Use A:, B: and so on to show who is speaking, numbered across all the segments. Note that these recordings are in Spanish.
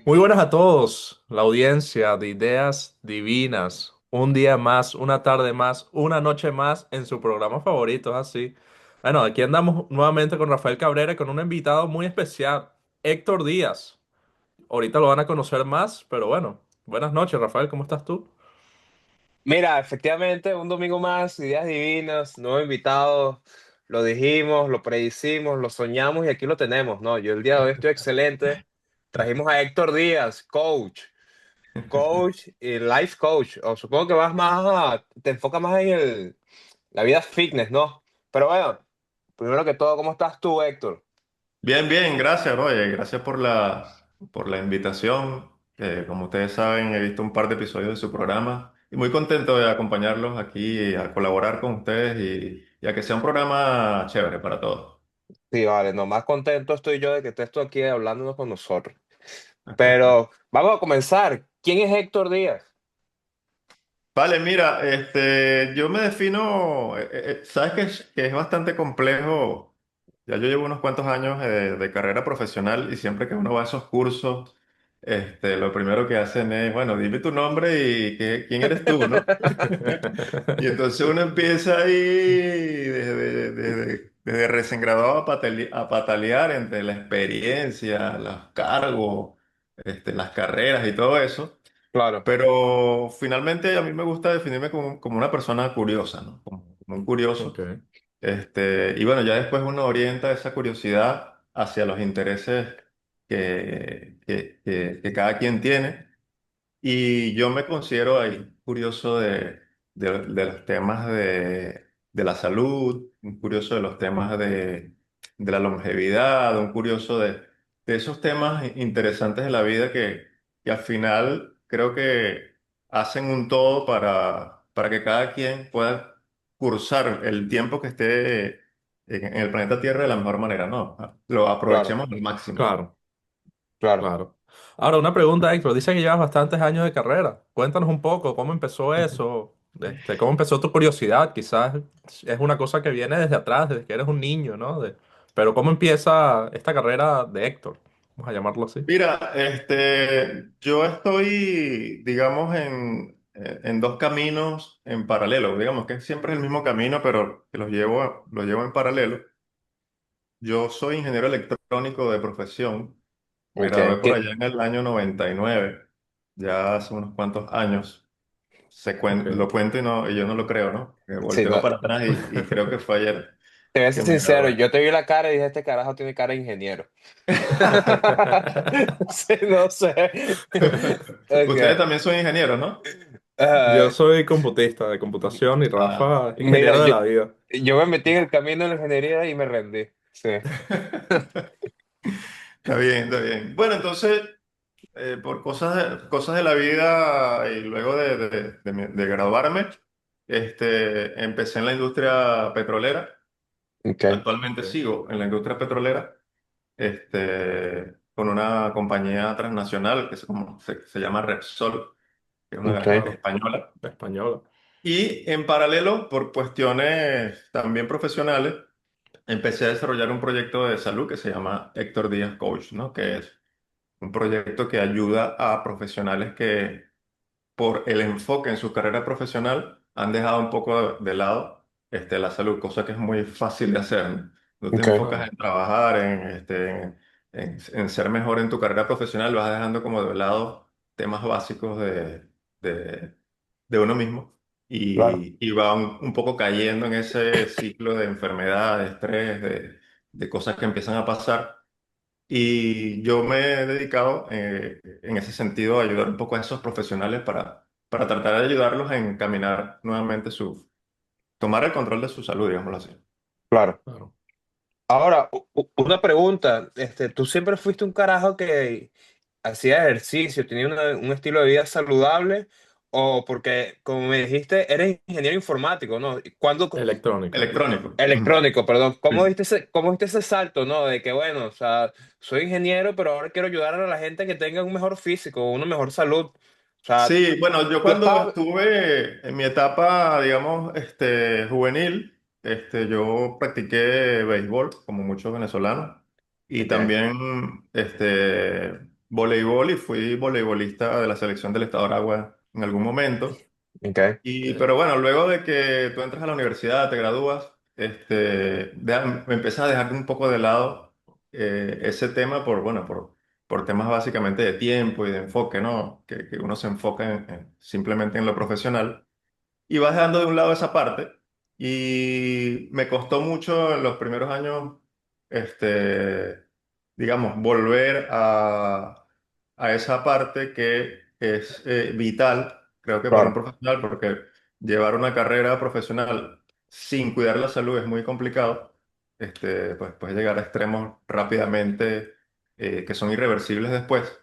A: Muy buenas a todos, la audiencia de Ideas Divinas. Un día más, una tarde más, una noche más en su programa favorito, ¿es así? Bueno, aquí andamos nuevamente con Rafael Cabrera y con un invitado muy especial, Héctor Díaz. Ahorita lo van a conocer más, pero bueno, buenas noches, Rafael, ¿cómo estás tú?
B: Mira, efectivamente, un domingo más, ideas divinas, nuevo invitado, lo dijimos, lo predicimos, lo soñamos y aquí lo tenemos, ¿no? Yo el día de hoy estoy excelente. Trajimos a Héctor Díaz, coach y life coach. O supongo que te enfocas más en la vida fitness, ¿no? Pero bueno, primero que todo, ¿cómo estás tú, Héctor?
C: Bien, bien, gracias, Roger. Gracias por la invitación. Como ustedes saben, he visto un par de episodios de su programa y muy contento de acompañarlos aquí a colaborar con ustedes y a que sea un programa chévere para todos.
B: Sí, vale, no, más contento estoy yo de que estés tú aquí hablándonos con nosotros. Pero vamos a comenzar. ¿Quién es Héctor Díaz?
C: Vale, mira, yo me defino, sabes que es bastante complejo. Ya yo llevo unos cuantos años de carrera profesional y siempre que uno va a esos cursos, lo primero que hacen es, bueno, dime tu nombre y quién eres tú, ¿no? Y entonces uno empieza ahí desde recién graduado a patalear entre la experiencia, los cargos, las carreras y todo eso.
B: Claro,
C: Pero finalmente a mí me gusta definirme como una persona curiosa, ¿no? Como un
A: Ok,
C: curioso. Y bueno, ya después uno orienta esa curiosidad hacia los intereses que cada quien tiene. Y yo me considero ahí curioso de los temas de la salud, un curioso de los temas de la longevidad, un curioso de esos temas interesantes de la vida que al final creo que hacen un todo para que cada quien pueda cursar el tiempo que esté en el planeta Tierra de la mejor manera, ¿no? Lo
B: claro,
C: aprovechemos al máximo.
A: claro,
B: claro.
A: claro. Ahora, una pregunta, Héctor. Dice que llevas bastantes años de carrera. Cuéntanos un poco, ¿cómo empezó eso? ¿Cómo empezó tu curiosidad? Quizás es una cosa que viene desde atrás, desde que eres un niño, ¿no? Pero ¿cómo empieza esta carrera de Héctor? Vamos a llamarlo así.
C: Mira, yo estoy, digamos, en dos caminos en paralelo. Digamos que siempre es el mismo camino, pero que los llevo en paralelo. Yo soy ingeniero electrónico de profesión. Me gradué
B: Okay.
C: por allá en el año 99, ya hace unos cuantos años.
A: Ok.
C: Lo cuento y yo no lo creo, ¿no?
B: Sí,
C: Volteo
B: no,
C: para atrás y creo que fue ayer
B: te voy a ser
C: que me
B: sincero,
C: gradué.
B: yo te vi la cara y dije, este carajo tiene cara de ingeniero. Sí, no sé.
C: Ustedes
B: Okay.
C: también son ingenieros, ¿no?
A: Yo
B: Ah,
A: soy computista de computación y
C: Ah.
A: Rafa,
B: mira,
A: ingeniero de la vida.
B: yo me metí en el camino de la ingeniería y me rendí. Sí.
C: Está bien, está bien. Bueno, entonces, por cosas de la vida y luego de graduarme, empecé en la industria petrolera.
B: Okay.
C: Actualmente sigo en la industria petrolera, con una compañía transnacional que se llama Repsol, que es una
B: Okay.
A: Claro,
C: española.
A: española.
C: Y en paralelo, por cuestiones también profesionales, empecé a desarrollar un proyecto de salud que se llama Héctor Díaz Coach, ¿no? Que es un proyecto que ayuda a profesionales que por el enfoque en su carrera profesional han dejado un poco de lado la salud, cosa que es muy fácil de hacer, ¿no? No te
B: Okay.
C: enfocas
A: Claro,
C: en trabajar, en ser mejor en tu carrera profesional, vas dejando como de lado temas básicos de uno mismo
B: Claro.
C: y va un poco cayendo en ese ciclo de enfermedad, de estrés, de cosas que empiezan a pasar. Y yo me he dedicado en ese sentido a ayudar un poco a esos profesionales para tratar de ayudarlos a encaminar nuevamente tomar el control de su salud, digámoslo así.
B: Claro.
A: claro.
B: Ahora, una pregunta. ¿Tú siempre fuiste un carajo que hacía ejercicio, tenía un estilo de vida saludable? O porque, como me dijiste, eres ingeniero informático, ¿no?
A: Electrónico.
C: Electrónico.
B: Electrónico, perdón.
C: Sí.
B: Cómo viste ese salto, ¿no? De que, bueno, o sea, soy ingeniero, pero ahora quiero ayudar a la gente que tenga un mejor físico, una mejor salud. O sea,
C: Sí, bueno, yo
B: tú
C: cuando
B: estabas...
C: estuve en mi etapa, digamos, juvenil, yo practiqué béisbol, como muchos venezolanos, y
B: Ok,
C: también voleibol y fui voleibolista de la selección del Estado de Aragua en algún momento.
B: Ok.
C: Pero bueno, luego de que tú entras a la universidad, te gradúas, me empecé a dejar un poco de lado ese tema bueno, por temas básicamente de tiempo y de enfoque, ¿no? Que uno se enfoca simplemente en lo profesional. Y vas dejando de un lado esa parte. Y me costó mucho en los primeros años, digamos, volver a esa parte que es vital, creo que para un
B: Claro.
C: profesional, porque llevar una carrera profesional sin cuidar la salud es muy complicado. Pues puedes llegar a extremos rápidamente que son irreversibles después.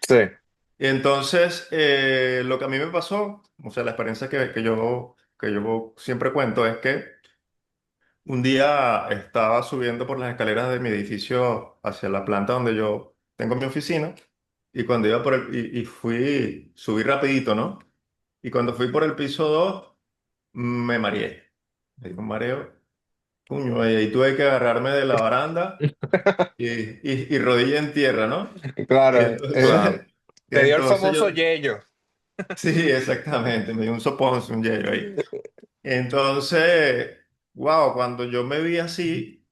B: Sí,
C: Y entonces, lo que a mí me pasó, o sea, la experiencia que yo siempre cuento es que un día estaba subiendo por las escaleras de mi edificio hacia la planta donde yo tengo mi oficina y cuando iba subí rapidito, ¿no? Y cuando fui por el piso 2 me mareé. Me dio un mareo, puño, y ahí tuve que agarrarme de la baranda y rodilla en tierra, ¿no? Y
B: claro.
A: Claro.
C: entonces, y
B: Te dio el
C: entonces yo,
B: famoso yello.
C: sí, exactamente, me dio un soponcio, un hielo ahí. Entonces, wow, cuando yo me vi así,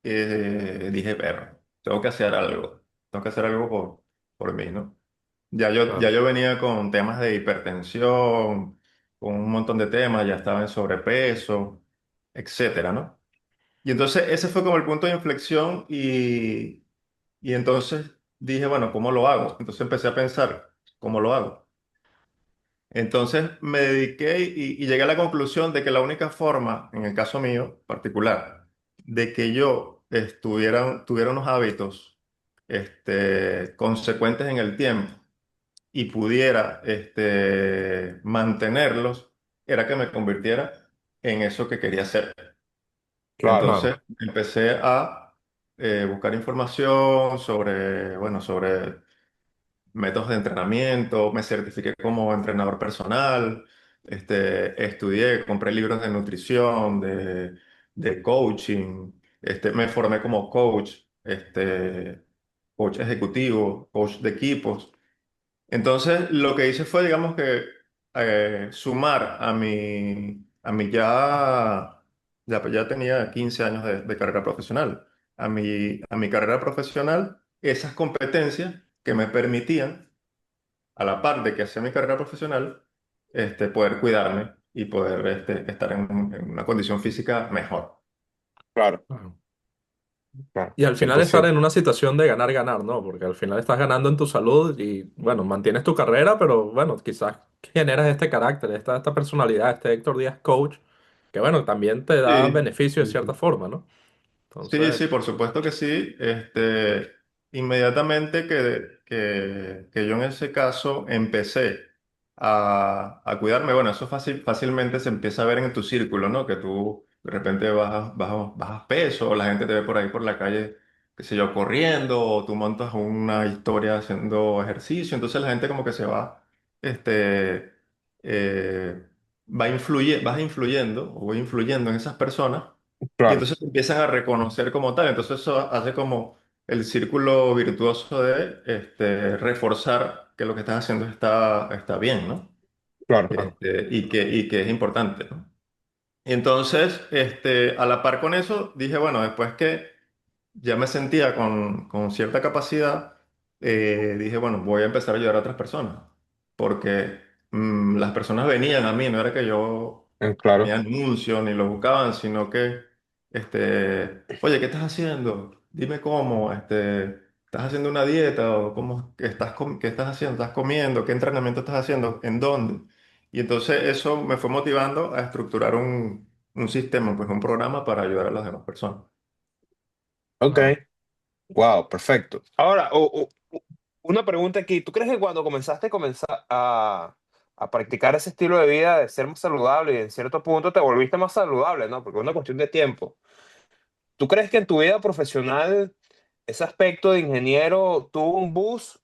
C: dije, perro, tengo que hacer algo por mí, ¿no? Ya
A: Claro.
C: yo venía con temas de hipertensión, con un montón de temas, ya estaba en sobrepeso, etcétera, ¿no? Y entonces ese fue como el punto de inflexión y entonces dije, bueno, ¿cómo lo hago? Entonces empecé a pensar, ¿cómo lo hago? Entonces me dediqué y llegué a la conclusión de que la única forma, en el caso mío particular, de que yo tuviera unos hábitos consecuentes en el tiempo y pudiera mantenerlos, era que me convirtiera en eso que quería hacer.
B: Claro,
C: Entonces
A: Claro.
C: empecé a buscar información sobre métodos de entrenamiento, me certifiqué como entrenador personal, estudié, compré libros de nutrición, de coaching, me formé como coach ejecutivo, coach de equipos. Entonces, lo que hice fue, digamos que, sumar ya tenía 15 años de carrera profesional, a mi carrera profesional, esas competencias que me permitían a la par de que hacía mi carrera profesional, poder cuidarme y poder estar en una condición física mejor.
B: claro,
A: Claro.
B: claro,
A: Y al final estar
B: 100%.
A: en una situación de ganar, ganar, ¿no? Porque al final estás ganando en tu salud y, bueno, mantienes tu carrera, pero, bueno, quizás generas este carácter, esta personalidad, este Héctor Díaz coach, que, bueno, también te da
C: Sí,
A: beneficio de
C: sí,
A: cierta
C: sí.
A: forma, ¿no?
C: Sí,
A: Entonces,
C: sí, por supuesto que sí. Inmediatamente que yo en ese caso empecé a cuidarme, bueno, eso fácilmente se empieza a ver en tu círculo, ¿no? Que tú de repente bajas peso, o la gente te ve por ahí por la calle, qué sé yo, corriendo, o tú montas una historia haciendo ejercicio, entonces la gente como que eh, vas influyendo o voy influyendo en esas personas. Y
B: Claro,
C: entonces te empiezan a reconocer como tal. Entonces eso hace como el círculo virtuoso de reforzar que lo que estás haciendo está bien, ¿no?
B: claro, claro.
C: Y que es importante, ¿no? Y entonces, a la par con eso, dije, bueno, después que ya me sentía con cierta capacidad, dije, bueno, voy a empezar a ayudar a otras personas, porque las personas venían a mí, no era que yo ponía
B: Claro,
C: anuncios ni lo buscaban, sino que, oye, ¿qué estás haciendo? Dime cómo, ¿estás haciendo una dieta o qué estás haciendo? ¿Estás comiendo? ¿Qué entrenamiento estás haciendo? ¿En dónde? Y entonces eso me fue motivando a estructurar un sistema, pues un programa para ayudar a las demás personas.
B: ok.
A: claro.
B: Wow, perfecto. Ahora, una pregunta aquí. ¿Tú crees que cuando comenzaste a practicar ese estilo de vida de ser más saludable y en cierto punto te volviste más saludable, ¿no? Porque es una cuestión de tiempo. ¿Tú crees que en tu vida profesional ese aspecto de ingeniero tuvo un boost?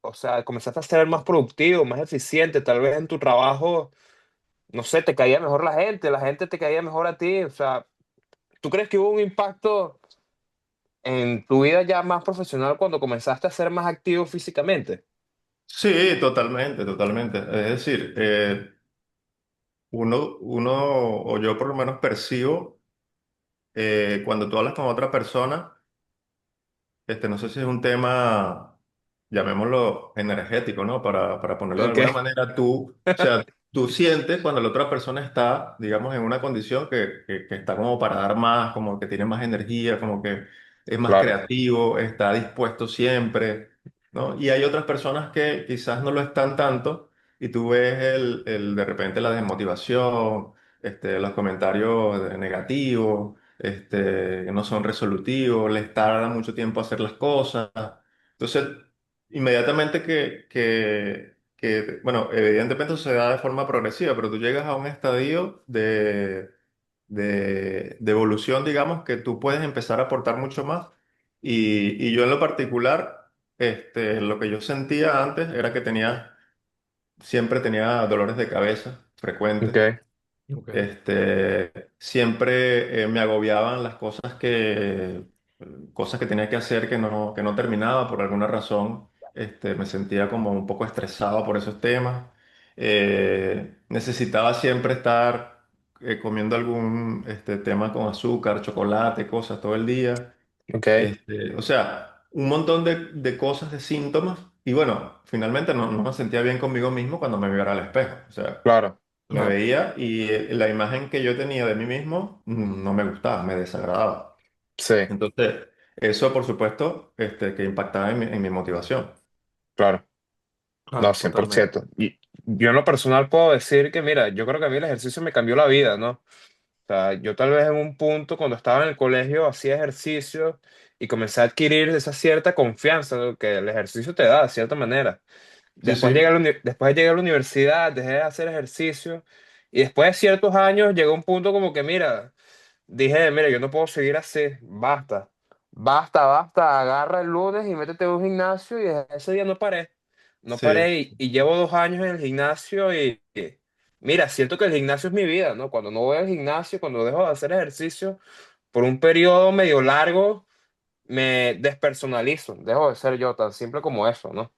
B: O sea, comenzaste a ser más productivo, más eficiente, tal vez en tu trabajo, no sé, te caía mejor la gente te caía mejor a ti. O sea, ¿tú crees que hubo un impacto en tu vida ya más profesional cuando comenzaste a ser más activo físicamente.
C: Sí, totalmente, totalmente. Es decir, uno, o yo por lo menos percibo, cuando tú hablas con otra persona, no sé si es un tema, llamémoslo energético, ¿no? Para ponerlo de
B: Ok,
C: alguna manera, o sea, tú sientes cuando la otra persona está, digamos, en una condición que está como para dar más, como que tiene más energía, como que es más
B: claro,
C: creativo, está dispuesto siempre, ¿no? Y hay otras personas que quizás no lo están tanto y tú ves de repente la desmotivación, los comentarios negativos, que no son resolutivos, les tarda mucho tiempo hacer las cosas. Entonces, inmediatamente bueno, evidentemente eso se da de forma progresiva, pero tú llegas a un estadio de evolución, digamos, que tú puedes empezar a aportar mucho más. Y yo en lo particular, lo que yo sentía antes era que siempre tenía dolores de cabeza frecuentes.
B: ok,
A: Ok.
C: Siempre me agobiaban las cosas que tenía que hacer que no terminaba por alguna razón. Me sentía como un poco estresado por esos temas. Necesitaba siempre estar comiendo algún tema con azúcar, chocolate, cosas todo el día.
B: ok,
C: O sea, un montón de cosas, de síntomas. Y bueno, finalmente no me sentía bien conmigo mismo cuando me viera al espejo. O sea,
B: claro,
C: me
A: Claro,
C: veía y la imagen que yo tenía de mí mismo no me gustaba, me desagradaba.
B: sí,
C: Entonces, eso por supuesto que impactaba en mi motivación.
B: claro. No,
A: claro,
B: cien por
A: totalmente.
B: ciento. Y yo en lo personal puedo decir que, mira, yo creo que a mí el ejercicio me cambió la vida, ¿no? O sea, yo tal vez en un punto cuando estaba en el colegio hacía ejercicio y comencé a adquirir esa cierta confianza, ¿no?, que el ejercicio te da de cierta manera.
C: Sí, sí,
B: Después llegué a la universidad, dejé de hacer ejercicio y después de ciertos años llegó un punto como que, mira, dije, mira, yo no puedo seguir así, basta, basta, basta, agarra el lunes y métete a un gimnasio y desde ese día no paré, no
C: sí.
B: paré y llevo 2 años en el gimnasio mira, siento que el gimnasio es mi vida, ¿no? Cuando no voy al gimnasio, cuando dejo de hacer ejercicio por un periodo medio largo, me despersonalizo, dejo de ser yo, tan simple como eso, ¿no?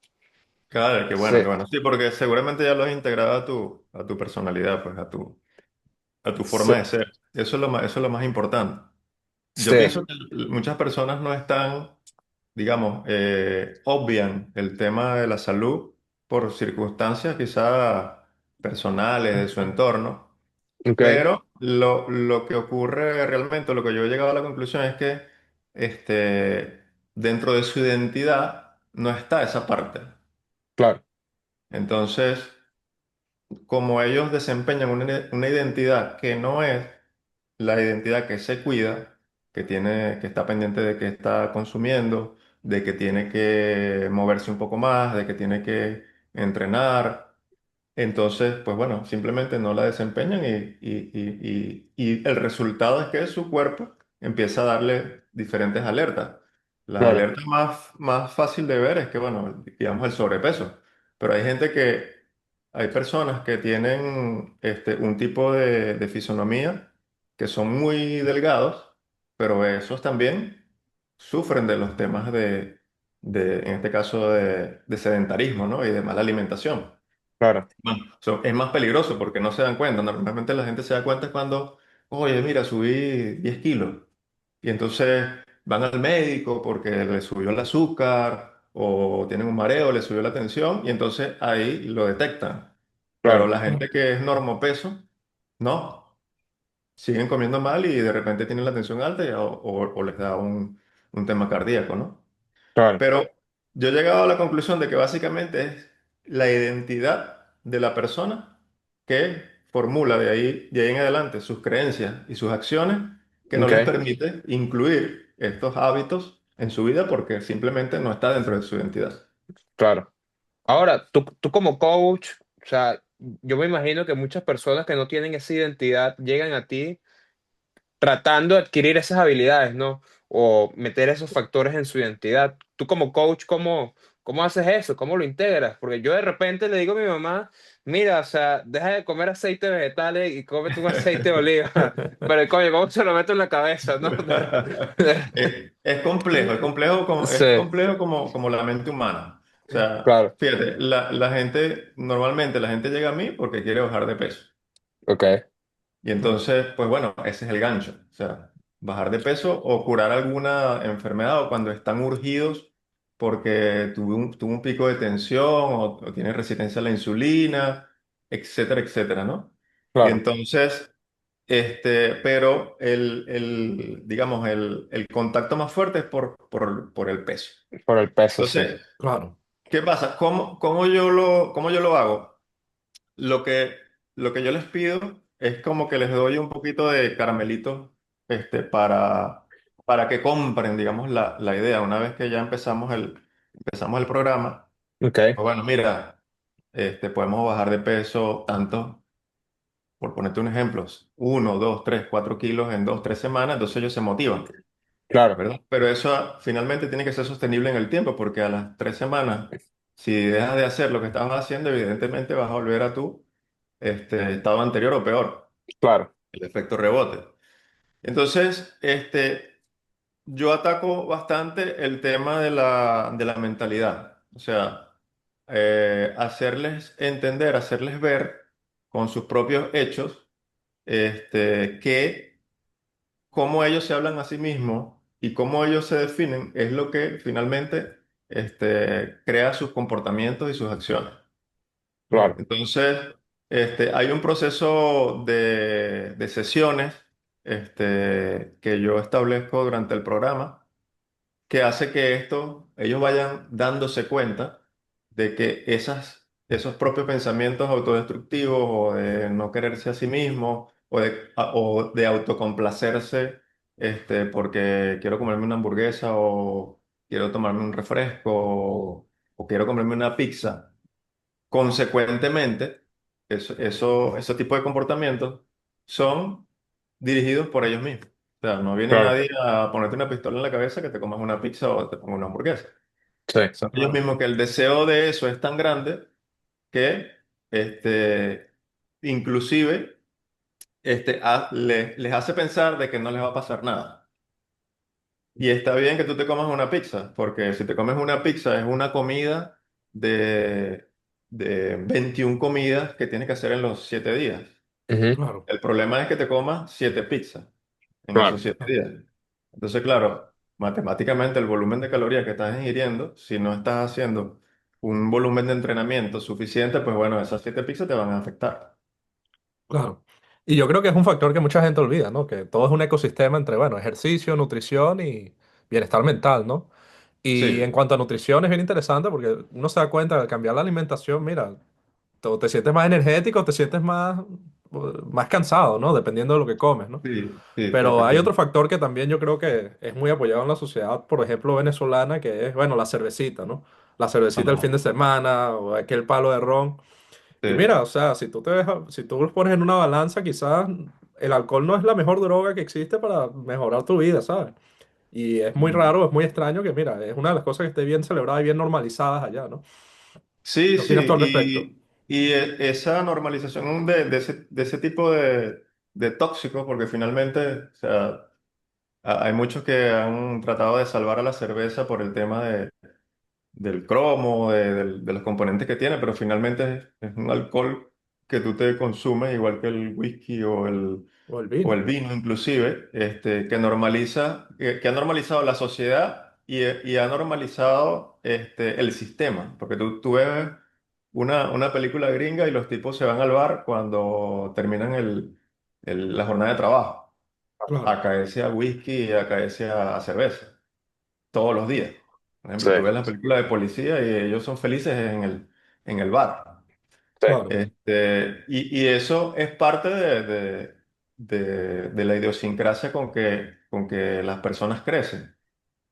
C: Claro, qué bueno,
B: Sí,
C: qué bueno. Sí, porque seguramente ya lo has integrado a tu personalidad, pues a tu
B: sí,
C: forma de ser. Eso es lo más importante. Yo
B: sí,
C: pienso que muchas personas no están, digamos, obvian el tema de la salud por circunstancias quizás personales de su entorno,
B: ok,
C: pero lo que ocurre realmente, lo que yo he llegado a la conclusión es que dentro de su identidad no está esa parte.
B: claro,
C: Entonces, como ellos desempeñan una identidad que no es la identidad que se cuida, que está pendiente de que está consumiendo, de que tiene que moverse un poco más, de que tiene que entrenar. Entonces, pues bueno, simplemente no la desempeñan y el resultado es que su cuerpo empieza a darle diferentes alertas. Las
B: claro,
C: alertas más fácil de ver es que, bueno, digamos el sobrepeso. Pero hay personas que tienen un tipo de fisonomía que son muy delgados, pero esos también sufren de los temas en este caso, de sedentarismo, ¿no? Y de mala alimentación.
B: claro,
C: Es más peligroso porque no se dan cuenta. Normalmente la gente se da cuenta cuando, oye, mira, subí 10 kilos. Y entonces van al médico porque le subió el azúcar o tienen un mareo, le subió la tensión y entonces ahí lo detectan. Pero
B: claro,
C: la gente que es normopeso, no, siguen comiendo mal y de repente tienen la tensión alta o les da un tema cardíaco, ¿no?
B: claro,
C: Pero yo he llegado a la conclusión de que básicamente es la identidad de la persona que formula de ahí en adelante sus creencias y sus acciones que no les
B: ok,
C: permite incluir estos hábitos en su vida porque simplemente no está dentro de su identidad.
B: claro. Ahora, tú como coach, o sea, yo me imagino que muchas personas que no tienen esa identidad llegan a ti tratando de adquirir esas habilidades, ¿no? O meter esos factores en su identidad. Tú como coach, ¿Cómo haces eso? ¿Cómo lo integras? Porque yo de repente le digo a mi mamá, mira, o sea, deja de comer aceite vegetales y cómete un aceite de oliva. Pero coño, ¿cómo se lo meto en la cabeza, no?
C: Es complejo
B: Sí,
C: es complejo como la mente humana. O sea,
B: claro,
C: fíjate, la gente, normalmente la gente llega a mí porque quiere bajar de peso.
B: ok,
C: Y entonces, pues bueno, ese es el gancho. O sea, bajar de peso o curar alguna enfermedad o cuando están urgidos porque tuvo un pico de tensión o tiene resistencia a la insulina, etcétera, etcétera, ¿no? Y
B: claro,
C: entonces, pero digamos, el contacto más fuerte es por el peso.
B: por el peso, sí.
C: Entonces,
A: Claro,
C: ¿qué pasa? Cómo yo lo hago? Lo que, lo que yo les pido es como que les doy un poquito de caramelito para que compren, digamos, la idea. Una vez que ya empezamos el programa,
B: Ok,
C: pues bueno, mira, podemos bajar de peso tanto, por ponerte un ejemplo, 1, 2, 3, 4 kilos en 2, 3 semanas, entonces ellos se motivan,
B: claro,
C: ¿verdad? Pero eso finalmente tiene que ser sostenible en el tiempo, porque a las 3 semanas, si dejas de hacer lo que estabas haciendo, evidentemente vas a volver a tu estado anterior o peor,
B: claro,
C: el efecto rebote. Entonces, yo ataco bastante el tema de la mentalidad, o sea, hacerles entender, hacerles ver con sus propios hechos, que cómo ellos se hablan a sí mismos y cómo ellos se definen es lo que finalmente crea sus comportamientos y sus acciones.
A: claro,
C: Entonces, hay un proceso de sesiones que yo establezco durante el programa que hace que ellos vayan dándose cuenta de que esos propios pensamientos autodestructivos o de no quererse a sí mismos o de autocomplacerse porque quiero comerme una hamburguesa o quiero tomarme un refresco o quiero comerme una pizza. Consecuentemente, esos tipos de comportamientos son dirigidos por ellos mismos. O sea, no viene
B: claro,
C: nadie a ponerte una pistola en la cabeza que te comas una pizza o te ponga una hamburguesa.
B: sí,
C: Son ellos
A: claro,
C: mismos que el deseo de eso es tan grande que inclusive les hace pensar de que no les va a pasar nada. Y está bien que tú te comas una pizza, porque si te comes una pizza es una comida de, de 21 comidas que tienes que hacer en los 7 días.
B: ujú,
A: claro,
C: El problema es que te comas 7 pizzas en esos
B: claro,
C: 7 días. Entonces, claro, matemáticamente el volumen de calorías que estás ingiriendo, si no estás haciendo un volumen de entrenamiento suficiente, pues bueno, esas 7 pizzas te van a afectar.
A: claro. Y yo creo que es un factor que mucha gente olvida, ¿no? Que todo es un ecosistema entre, bueno, ejercicio, nutrición y bienestar mental, ¿no? Y en
C: Sí,
A: cuanto a nutrición es bien interesante porque uno se da cuenta de cambiar la alimentación, mira, te sientes más energético, te sientes más cansado, ¿no? Dependiendo de lo que comes, ¿no?
C: sí, sí,
A: Pero hay otro
C: efectivamente.
A: factor que también yo creo que es muy apoyado en la sociedad, por ejemplo, venezolana, que es, bueno, la cervecita, ¿no? La cervecita el
C: Ajá,
A: fin de semana o aquel palo de ron. Y
C: sí.
A: mira, o sea, si tú los pones en una balanza, quizás el alcohol no es la mejor droga que existe para mejorar tu vida, ¿sabes? Y es muy
C: Mm.
A: raro, es muy extraño que, mira, es una de las cosas que esté bien celebrada y bien normalizadas allá, ¿no?
C: Sí,
A: ¿Qué opinas tú
C: sí,
A: al respecto?
C: esa normalización de ese tipo de tóxicos, porque finalmente, o sea, hay muchos que han tratado de salvar a la cerveza por el tema del cromo, de los componentes que tiene, pero finalmente es un alcohol que tú te consumes, igual que el whisky
A: O el
C: o
A: vino.
C: el vino inclusive, que ha normalizado la sociedad y ha normalizado el sistema, porque tú ves una película gringa y los tipos se van al bar cuando terminan la jornada de trabajo,
A: Claro,
C: a caerse a whisky y a caerse a cerveza, todos los días. Por
B: sí,
C: ejemplo, tú ves la película de policía y ellos son felices en el bar.
B: sí,
A: claro,
C: Y eso es parte de la idiosincrasia con que las personas crecen.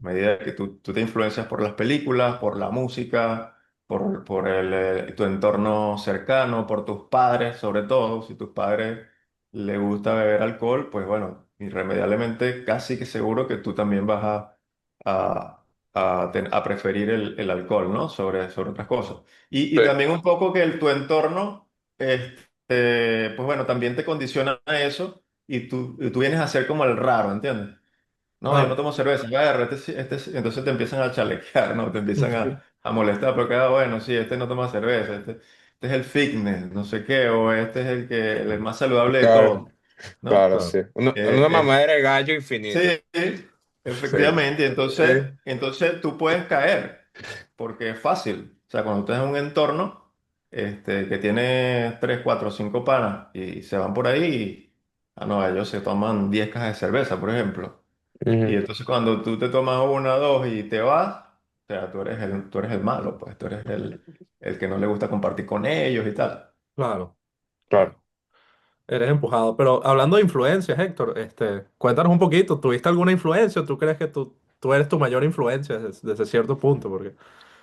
C: A medida que tú te influencias por las películas, por la música, por tu entorno cercano, por tus padres, sobre todo. Si tus padres les gusta beber alcohol, pues bueno, irremediablemente casi que seguro que tú también vas a a preferir el alcohol, ¿no? Sobre otras cosas. Y
B: Sí.
C: también un poco que tu entorno, pues bueno, también te condiciona a eso y tú vienes a ser como el raro, ¿entiendes? No, yo no
A: Claro.
C: tomo cerveza, agarra, entonces te empiezan a chalequear, ¿no? Te empiezan a molestar porque, bueno, sí, este no toma cerveza, este es el fitness, no sé qué, o este es el más saludable de
B: Claro,
C: todos, ¿no?
B: claro, sí.
A: Claro.
B: Una
C: Eh,
B: mamadera de gallo
C: Sí,
B: infinita. Sí.
C: efectivamente.
B: Sí.
C: Entonces tú puedes caer, porque es fácil. O sea, cuando tú estás en un entorno que tiene 3, 4, 5 panas y se van por ahí, no, ellos se toman 10 cajas de cerveza, por ejemplo. Y
B: Ujú.
C: entonces cuando tú te tomas una, dos y te vas, o sea, tú eres el malo, pues tú eres el que no le gusta compartir con ellos y tal.
A: Claro.
B: Claro.
A: Claro. Eres empujado. Pero hablando de influencias, Héctor, cuéntanos un poquito. ¿Tuviste alguna influencia o tú crees que tú eres tu mayor influencia desde cierto punto? Porque,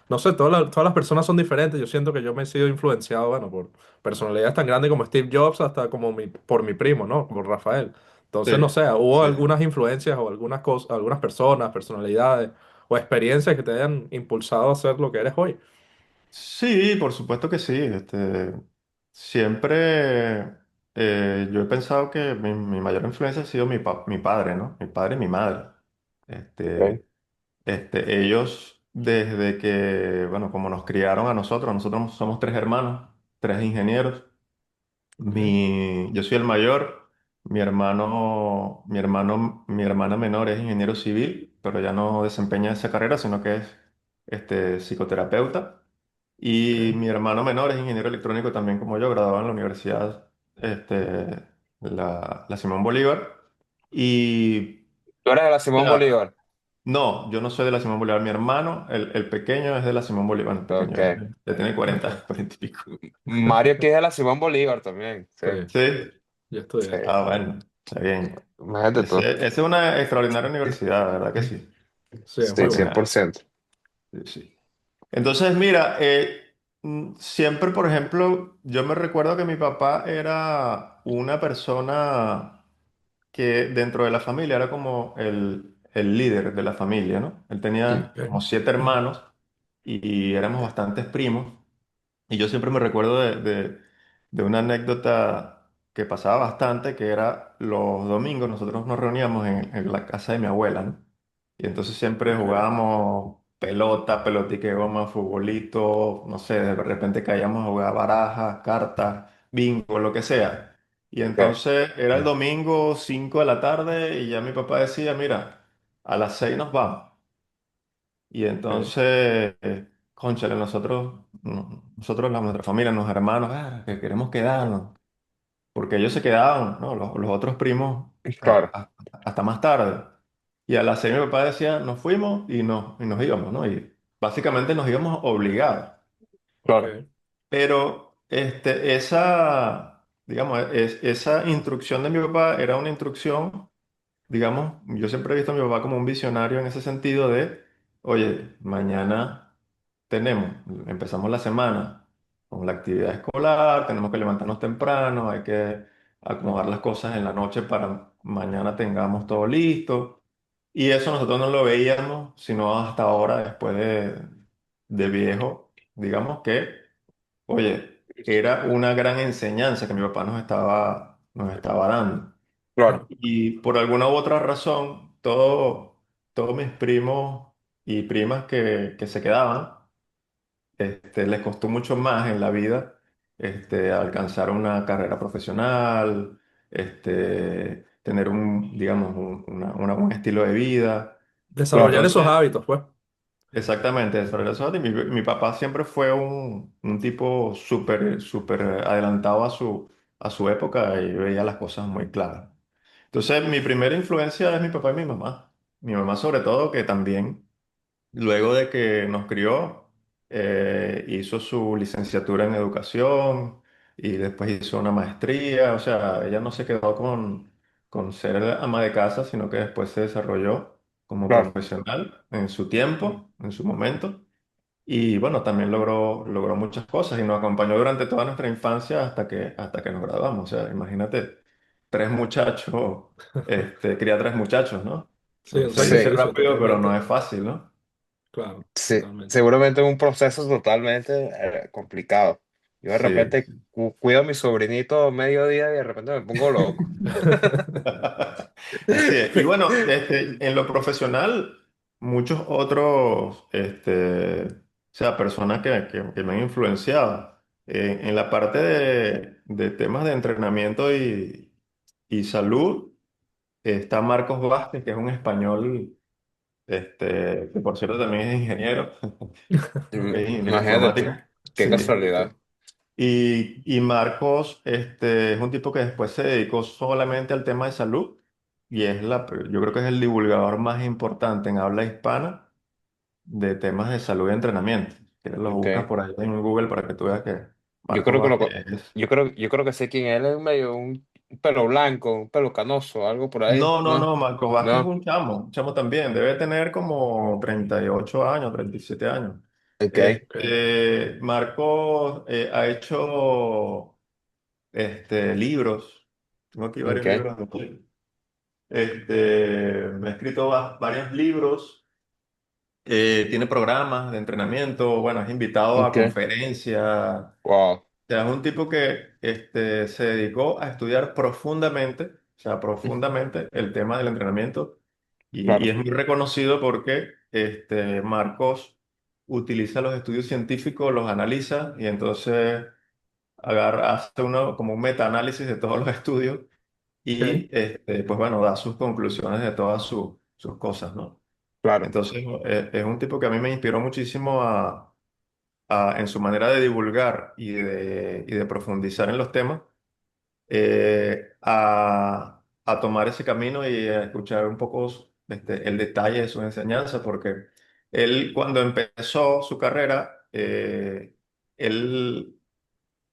A: no sé, todas las personas son diferentes. Yo siento que yo me he sido influenciado, bueno, por personalidades tan grandes como Steve Jobs hasta como por mi primo, ¿no? Por Rafael. Entonces, no
C: Sí,
A: sé, hubo
C: sí.
A: algunas influencias o algunas cosas, algunas personas, personalidades o experiencias que te hayan impulsado a ser lo que eres hoy.
C: Sí, por supuesto que sí. Siempre yo he pensado que mi mayor influencia ha sido mi padre, ¿no? Mi padre y mi madre.
B: Ok.
C: Ellos, desde que, bueno, como nos criaron a nosotros somos tres hermanos, tres ingenieros.
A: Ok.
C: Yo soy el mayor, mi hermana menor es ingeniero civil, pero ya no desempeña esa carrera, sino que es psicoterapeuta. Y
A: Ok.
C: mi hermano menor es ingeniero electrónico también como yo, graduado en la universidad, la Simón Bolívar. Y
B: Tú eres de la Simón
C: ya,
B: Bolívar.
C: no, yo no soy de la Simón Bolívar. Mi hermano, el pequeño, es de la Simón Bolívar. El pequeño
B: Ok.
C: ya tiene
A: Ok.
C: 40, 40 y pico.
B: Mario aquí es de la Simón Bolívar también. Sí.
A: Sí,
C: Sí.
A: yo
B: Sí.
A: estudié.
C: Bueno, está bien.
B: Imagínate tú.
C: Esa es una extraordinaria universidad, la verdad que sí.
A: Sí, es muy
B: Sí, cien
A: bueno.
B: por
C: Extraordinaria.
B: ciento.
C: Sí, sí. Entonces, mira, siempre, por ejemplo, yo me recuerdo que mi papá era una persona que dentro de la familia era como el líder de la familia, ¿no? Él tenía
A: Ok.
C: como 7 hermanos y éramos bastantes primos. Y yo siempre me recuerdo de una anécdota que pasaba bastante, que era los domingos nosotros nos reuníamos en la casa de mi abuela, ¿no? Y entonces siempre
A: Ok.
C: jugábamos pelota, pelotique de goma, futbolito, no sé, de repente caíamos a jugar barajas, cartas, bingo, lo que sea. Y
B: Ok.
C: entonces era el domingo 5 de la tarde y ya mi papá decía, mira, a las 6 nos vamos. Y
A: Ok.
C: entonces, cónchale, nuestra familia, los hermanos, que queremos quedarnos, porque ellos se quedaban, ¿no? Los otros primos
B: Claro,
C: hasta más tarde. Y a las 6 mi papá decía, nos fuimos y nos íbamos, ¿no? Y básicamente nos íbamos obligados.
B: claro,
C: Pero digamos, esa instrucción de mi papá era una instrucción, digamos, yo siempre he visto a mi papá como un visionario en ese sentido de, oye, mañana empezamos la semana con la actividad escolar, tenemos que levantarnos temprano, hay que acomodar las cosas en la noche para mañana tengamos todo listo. Y eso nosotros no lo veíamos, sino hasta ahora, después de viejo, digamos que, oye, era una gran enseñanza que mi papá nos estaba dando.
B: claro,
C: Y por alguna u otra razón, todos mis primos y primas que se quedaban, les costó mucho más en la vida alcanzar una carrera profesional, tener digamos, un estilo de vida.
B: claro.
A: Desarrollar esos
C: Entonces,
A: hábitos, pues.
C: exactamente, desarrollar eso. Y mi papá siempre fue un tipo súper, súper adelantado a su época y veía las cosas muy claras. Entonces, mi primera influencia es mi papá y mi mamá. Mi mamá sobre todo, que también luego de que nos crió, hizo su licenciatura en educación y después hizo una maestría. O sea, ella no se quedó con ser ama de casa, sino que después se desarrolló como
B: Claro,
C: profesional en su tiempo, en su momento. Y bueno, también logró muchas cosas y nos acompañó durante toda nuestra infancia hasta que nos graduamos. O sea, imagínate, tres muchachos, criar tres muchachos, ¿no?
A: Sí, un
C: Se dice
B: sí,
A: sacrificio,
C: rápido, pero no
A: totalmente.
C: es fácil, ¿no?
A: Claro,
B: Sí,
A: totalmente.
B: seguramente es un proceso totalmente complicado. Yo de
C: Sí.
B: repente cuido a mi sobrinito mediodía y de repente me pongo loco.
C: Así es. Y bueno, en lo profesional, muchos otros, o sea, personas que me han influenciado. En la parte de temas de entrenamiento y salud, está Marcos Vázquez, que es un español, que por cierto también es ingeniero, creo que es ingeniero
B: Imagínate tú,
C: informático.
B: qué
C: Sí.
B: casualidad.
C: Y Marcos, es un tipo que después se dedicó solamente al tema de salud y yo creo que es el divulgador más importante en habla hispana de temas de salud y entrenamiento. Que lo buscas
B: Okay.
C: por ahí en Google para que tú veas que
B: Yo
C: Marcos
B: creo que
C: Vázquez es...
B: yo creo que sé quién es. Él es medio un pelo blanco, un pelo canoso, algo por ahí,
C: No, no,
B: ¿no?
C: no, Marcos Vázquez es
B: No.
C: un chamo también, debe tener como 38 años, 37 años.
B: Okay,
A: Ok.
C: Marcos ha hecho libros, tengo aquí varios
B: okay,
C: libros de él. Me ha escrito varios libros, tiene programas de entrenamiento, bueno, es invitado a
B: okay.
C: conferencias. O
B: Wow,
C: sea, es un tipo que se dedicó a estudiar profundamente, o sea, profundamente el tema del entrenamiento y
B: claro,
C: es muy reconocido porque Marcos utiliza los estudios científicos, los analiza y entonces hace uno como un metaanálisis de todos los estudios
A: Ok.
C: y pues bueno, da sus conclusiones de todas sus cosas, ¿no?
B: claro,
C: Entonces, es un tipo que a mí me inspiró muchísimo en su manera de divulgar y de profundizar en los temas, a tomar ese camino y a escuchar un poco el detalle de sus enseñanzas, porque él cuando empezó su carrera, él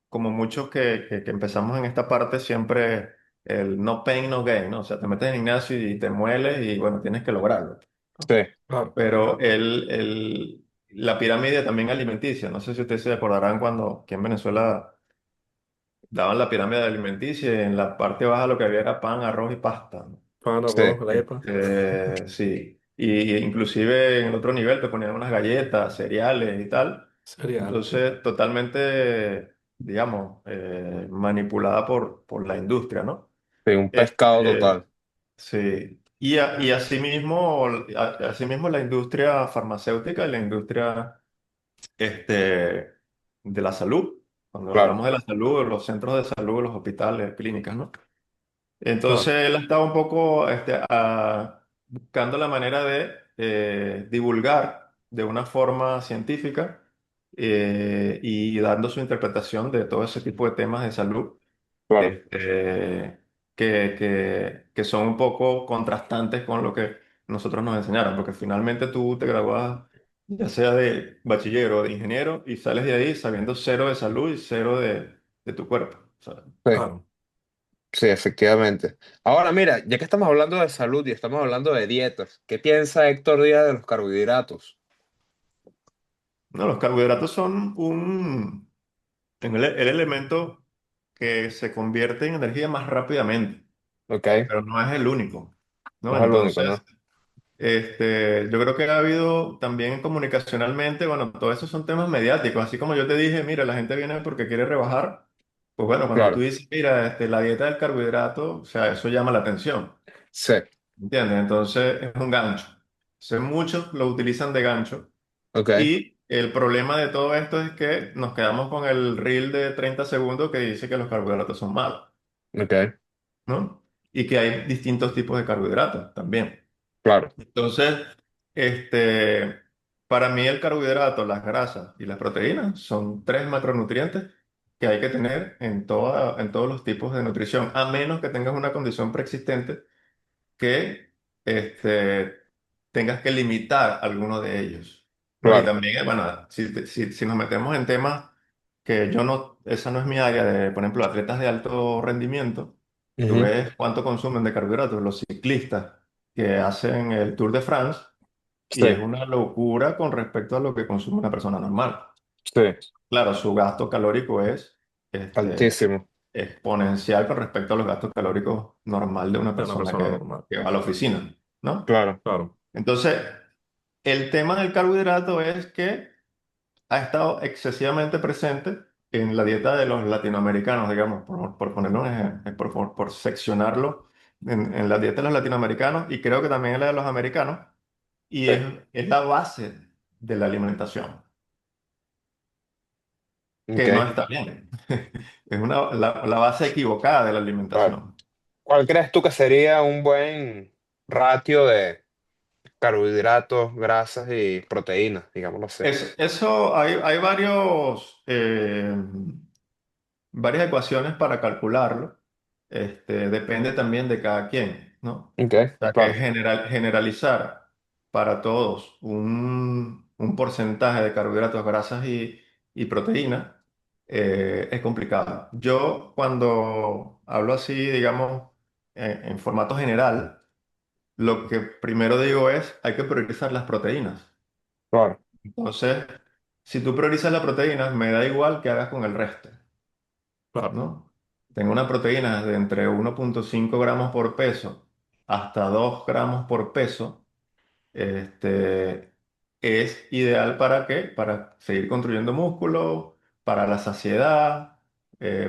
C: como muchos que empezamos en esta parte, siempre el no pain, no gain, ¿no? O sea, te metes en el gimnasio y te mueles y bueno, tienes que lograrlo, ¿no?
B: sí,
A: Claro.
C: Pero la pirámide también alimenticia, no sé si ustedes se acordarán cuando aquí en Venezuela daban la pirámide alimenticia y en la parte baja lo que había era pan, arroz y pasta, ¿no?
A: Pan,
B: sí,
A: arroz, arepa.
C: Sí, y inclusive en el otro nivel te ponían unas galletas, cereales y tal.
A: Cereal.
C: Entonces, totalmente, digamos, manipulada por la industria, ¿no?
B: sí, un pescado
C: Este,
B: total,
C: sí. Y asimismo la industria farmacéutica y la industria de la salud. Cuando
B: claro,
C: hablamos de la salud, los centros de salud, los hospitales, clínicas, ¿no?
A: Claro.
C: Entonces él ha estado un poco buscando la manera de divulgar de una forma científica y dando su interpretación de todo ese tipo de temas de salud
B: claro,
C: este, que son un poco contrastantes con lo que nosotros nos enseñaron, porque finalmente tú te gradúas ya sea de bachiller o de ingeniero y sales de ahí sabiendo cero de salud y cero de tu cuerpo. O sea,
B: sí,
A: Claro.
B: sí, efectivamente. Ahora, mira, ya que estamos hablando de salud y estamos hablando de dietas, ¿qué piensa Héctor Díaz de los carbohidratos?
C: no, los carbohidratos son el elemento que se convierte en energía más rápidamente,
B: Ok,
C: pero no es el único,
B: no
C: ¿no?
B: es el único,
C: Entonces,
B: ¿no?
C: yo creo que ha habido también comunicacionalmente, bueno, todos esos son temas mediáticos, así como yo te dije, mira, la gente viene porque quiere rebajar, pues bueno, cuando tú
B: Claro,
C: dices, mira, la dieta del carbohidrato, o sea, eso llama la atención,
B: sí,
C: ¿entiendes? Entonces es un gancho. Entonces muchos lo utilizan de gancho
B: ok,
C: y el problema de todo esto es que nos quedamos con el reel de 30 segundos que dice que los carbohidratos son malos,
B: ok,
C: ¿no? Y que hay distintos tipos de carbohidratos también.
B: claro,
C: Entonces, este, para mí el carbohidrato, las grasas y las proteínas son tres macronutrientes que hay que tener en todos los tipos de nutrición, a menos que tengas una condición preexistente que este, tengas que limitar alguno de ellos, ¿no? Y
B: claro.
C: también, bueno, si nos metemos en temas que yo no, esa no es mi área de, por ejemplo, atletas de alto rendimiento, tú
B: Ujú,
C: ves cuánto consumen de carbohidratos, los ciclistas que hacen el Tour de France, y es
B: sí,
C: una locura con respecto a lo que consume una persona normal.
B: sí,
C: Claro, su gasto calórico es
B: altísimo,
C: exponencial con respecto a los gastos calóricos normal de una
A: De una
C: persona
A: persona normal.
C: que va a la oficina, ¿no?
B: claro,
C: Entonces, el tema del carbohidrato es que ha estado excesivamente presente en la dieta de los latinoamericanos, digamos, por ponerlo por seccionarlo en la dieta de los latinoamericanos y creo que también en la de los americanos, y
B: Sí,
C: es la base de la alimentación, que no
B: ok,
C: está bien. Es la base equivocada de la
B: claro.
C: alimentación.
B: ¿Cuál crees tú que sería un buen ratio de carbohidratos, grasas y proteínas, digámoslo así?
C: Eso hay varias ecuaciones para calcularlo. Depende también de cada quien, ¿no?
B: Ok,
C: O sea que
B: claro,
C: generalizar para todos un porcentaje de carbohidratos, grasas y proteínas es complicado. Yo cuando hablo así, digamos, en formato general, lo que primero digo es hay que priorizar las proteínas.
B: claro,
C: Entonces, si tú priorizas las proteínas, me da igual que hagas con el resto,
A: Claro,
C: ¿no? Tengo una proteína de entre 1,5 gramos por peso hasta 2 gramos por peso. Este, es ideal ¿para qué? Para seguir construyendo músculo, para la saciedad,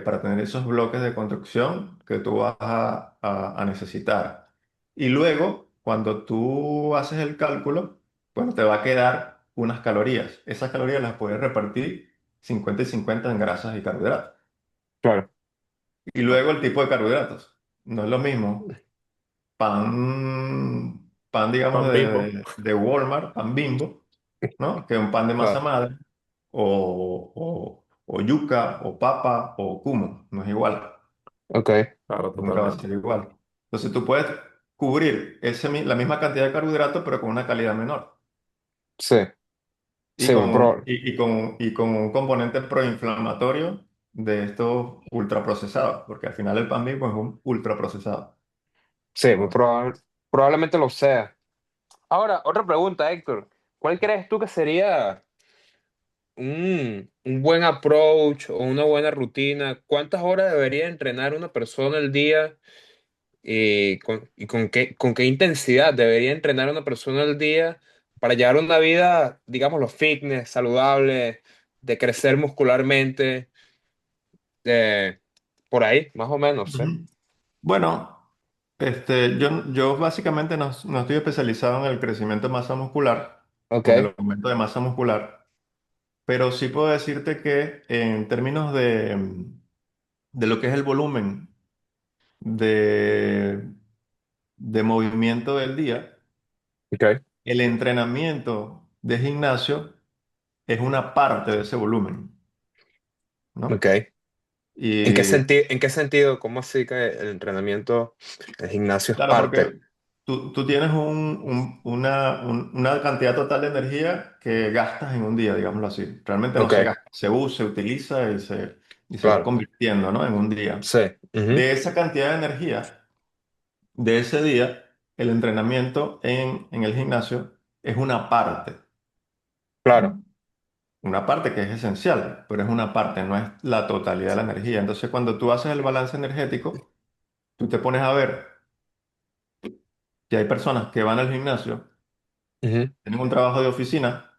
C: para tener esos bloques de construcción que tú vas a necesitar. Y luego, cuando tú haces el cálculo, bueno, te va a quedar unas calorías. Esas calorías las puedes repartir 50 y 50 en grasas y carbohidratos.
B: claro.
C: Y luego el tipo de carbohidratos. No es lo mismo pan digamos,
A: pan Bimbo.
C: de Walmart, pan Bimbo, ¿no? Que un pan de masa
B: Claro,
C: madre, o yuca, o papa, o kumo. No es igual.
B: ok,
A: Claro,
C: Nunca va a
A: totalmente.
C: ser igual. Entonces tú puedes cubrir la misma cantidad de carbohidratos, pero con una calidad menor.
B: sí,
C: Y
B: sí, muy probable.
C: y con un componente proinflamatorio de estos ultraprocesados, porque al final el pan Bimbo es un ultraprocesado.
B: Sí, muy probable. Probablemente lo sea. Ahora, otra pregunta, Héctor. ¿Cuál crees tú que sería un buen approach o una buena rutina? ¿Cuántas horas debería entrenar una persona al día? Con qué intensidad debería entrenar una persona al día para llevar una vida, digámoslo, fitness, saludable, de crecer muscularmente, de, por ahí, más o menos, ¿eh?
C: Ujú. Bueno, yo básicamente no estoy especializado en el crecimiento de masa muscular
B: Ok,
C: o en el aumento de masa muscular, pero sí puedo decirte que en términos de lo que es el volumen de, de movimiento del día,
B: ok,
C: el entrenamiento de gimnasio es una parte de ese volumen,
B: ok.
C: ¿no? Y
B: En qué sentido? ¿Cómo así que el entrenamiento, el gimnasio es
C: claro,
B: parte?
C: porque tú tienes una cantidad total de energía que gastas en un día, digámoslo así. Realmente no
B: Ok,
C: se gasta, se usa, se utiliza y se va
B: claro,
C: convirtiendo, ¿no? En un día.
B: sí, ujú,
C: De esa cantidad de energía, de ese día, el entrenamiento en el gimnasio es una parte,
B: claro,
C: ¿no? Una parte que es esencial, pero es una parte, no es la totalidad de la energía. Entonces, cuando tú haces el balance energético, tú te pones a ver que hay personas que van al gimnasio,
B: ujú,
C: tienen un trabajo de oficina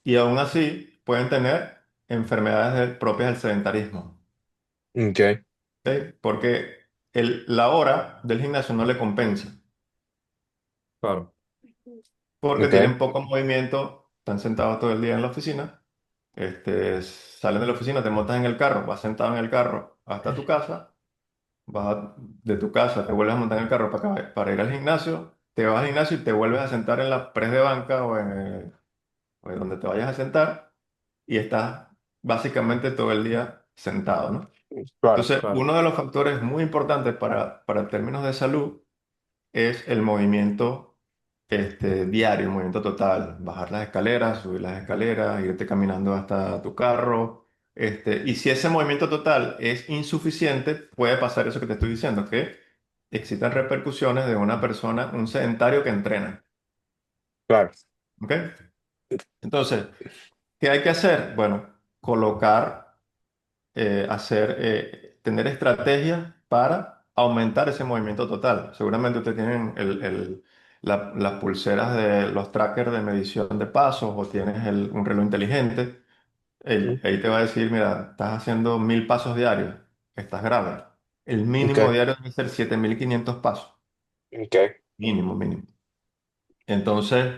C: y aún así pueden tener enfermedades propias del sedentarismo,
B: ok,
C: ¿ok? Porque la hora del gimnasio no le compensa,
A: Claro,
C: porque
B: ok,
C: tienen poco movimiento, están sentados todo el día en la oficina, salen de la oficina, te montas en el carro, vas sentado en el carro hasta tu casa, de tu casa, te vuelves a montar en el carro para ir al gimnasio, te vas al gimnasio y te vuelves a sentar en la press de banca o en donde te vayas a sentar y estás básicamente todo el día sentado, ¿no?
B: claro,
C: Entonces,
A: claro,
C: uno de los factores muy importantes para términos de salud es el movimiento diario, el movimiento total. Bajar las escaleras, subir las escaleras, irte caminando hasta tu carro. Y si ese movimiento total es insuficiente, puede pasar eso que te estoy diciendo, que existen repercusiones de una persona, un sedentario que entrena.
B: claro,
C: ¿Ok? Entonces, ¿qué hay que hacer? Bueno, tener estrategias para aumentar ese movimiento total. Seguramente ustedes tienen las pulseras de los trackers de medición de pasos o tienes un reloj inteligente,
B: Ujú.
C: ahí te va a decir, mira, estás haciendo 1.000 pasos diarios, estás grave. El
B: Ok,
C: mínimo diario debe ser 7.500 pasos,
B: ok,
C: mínimo, mínimo. Entonces,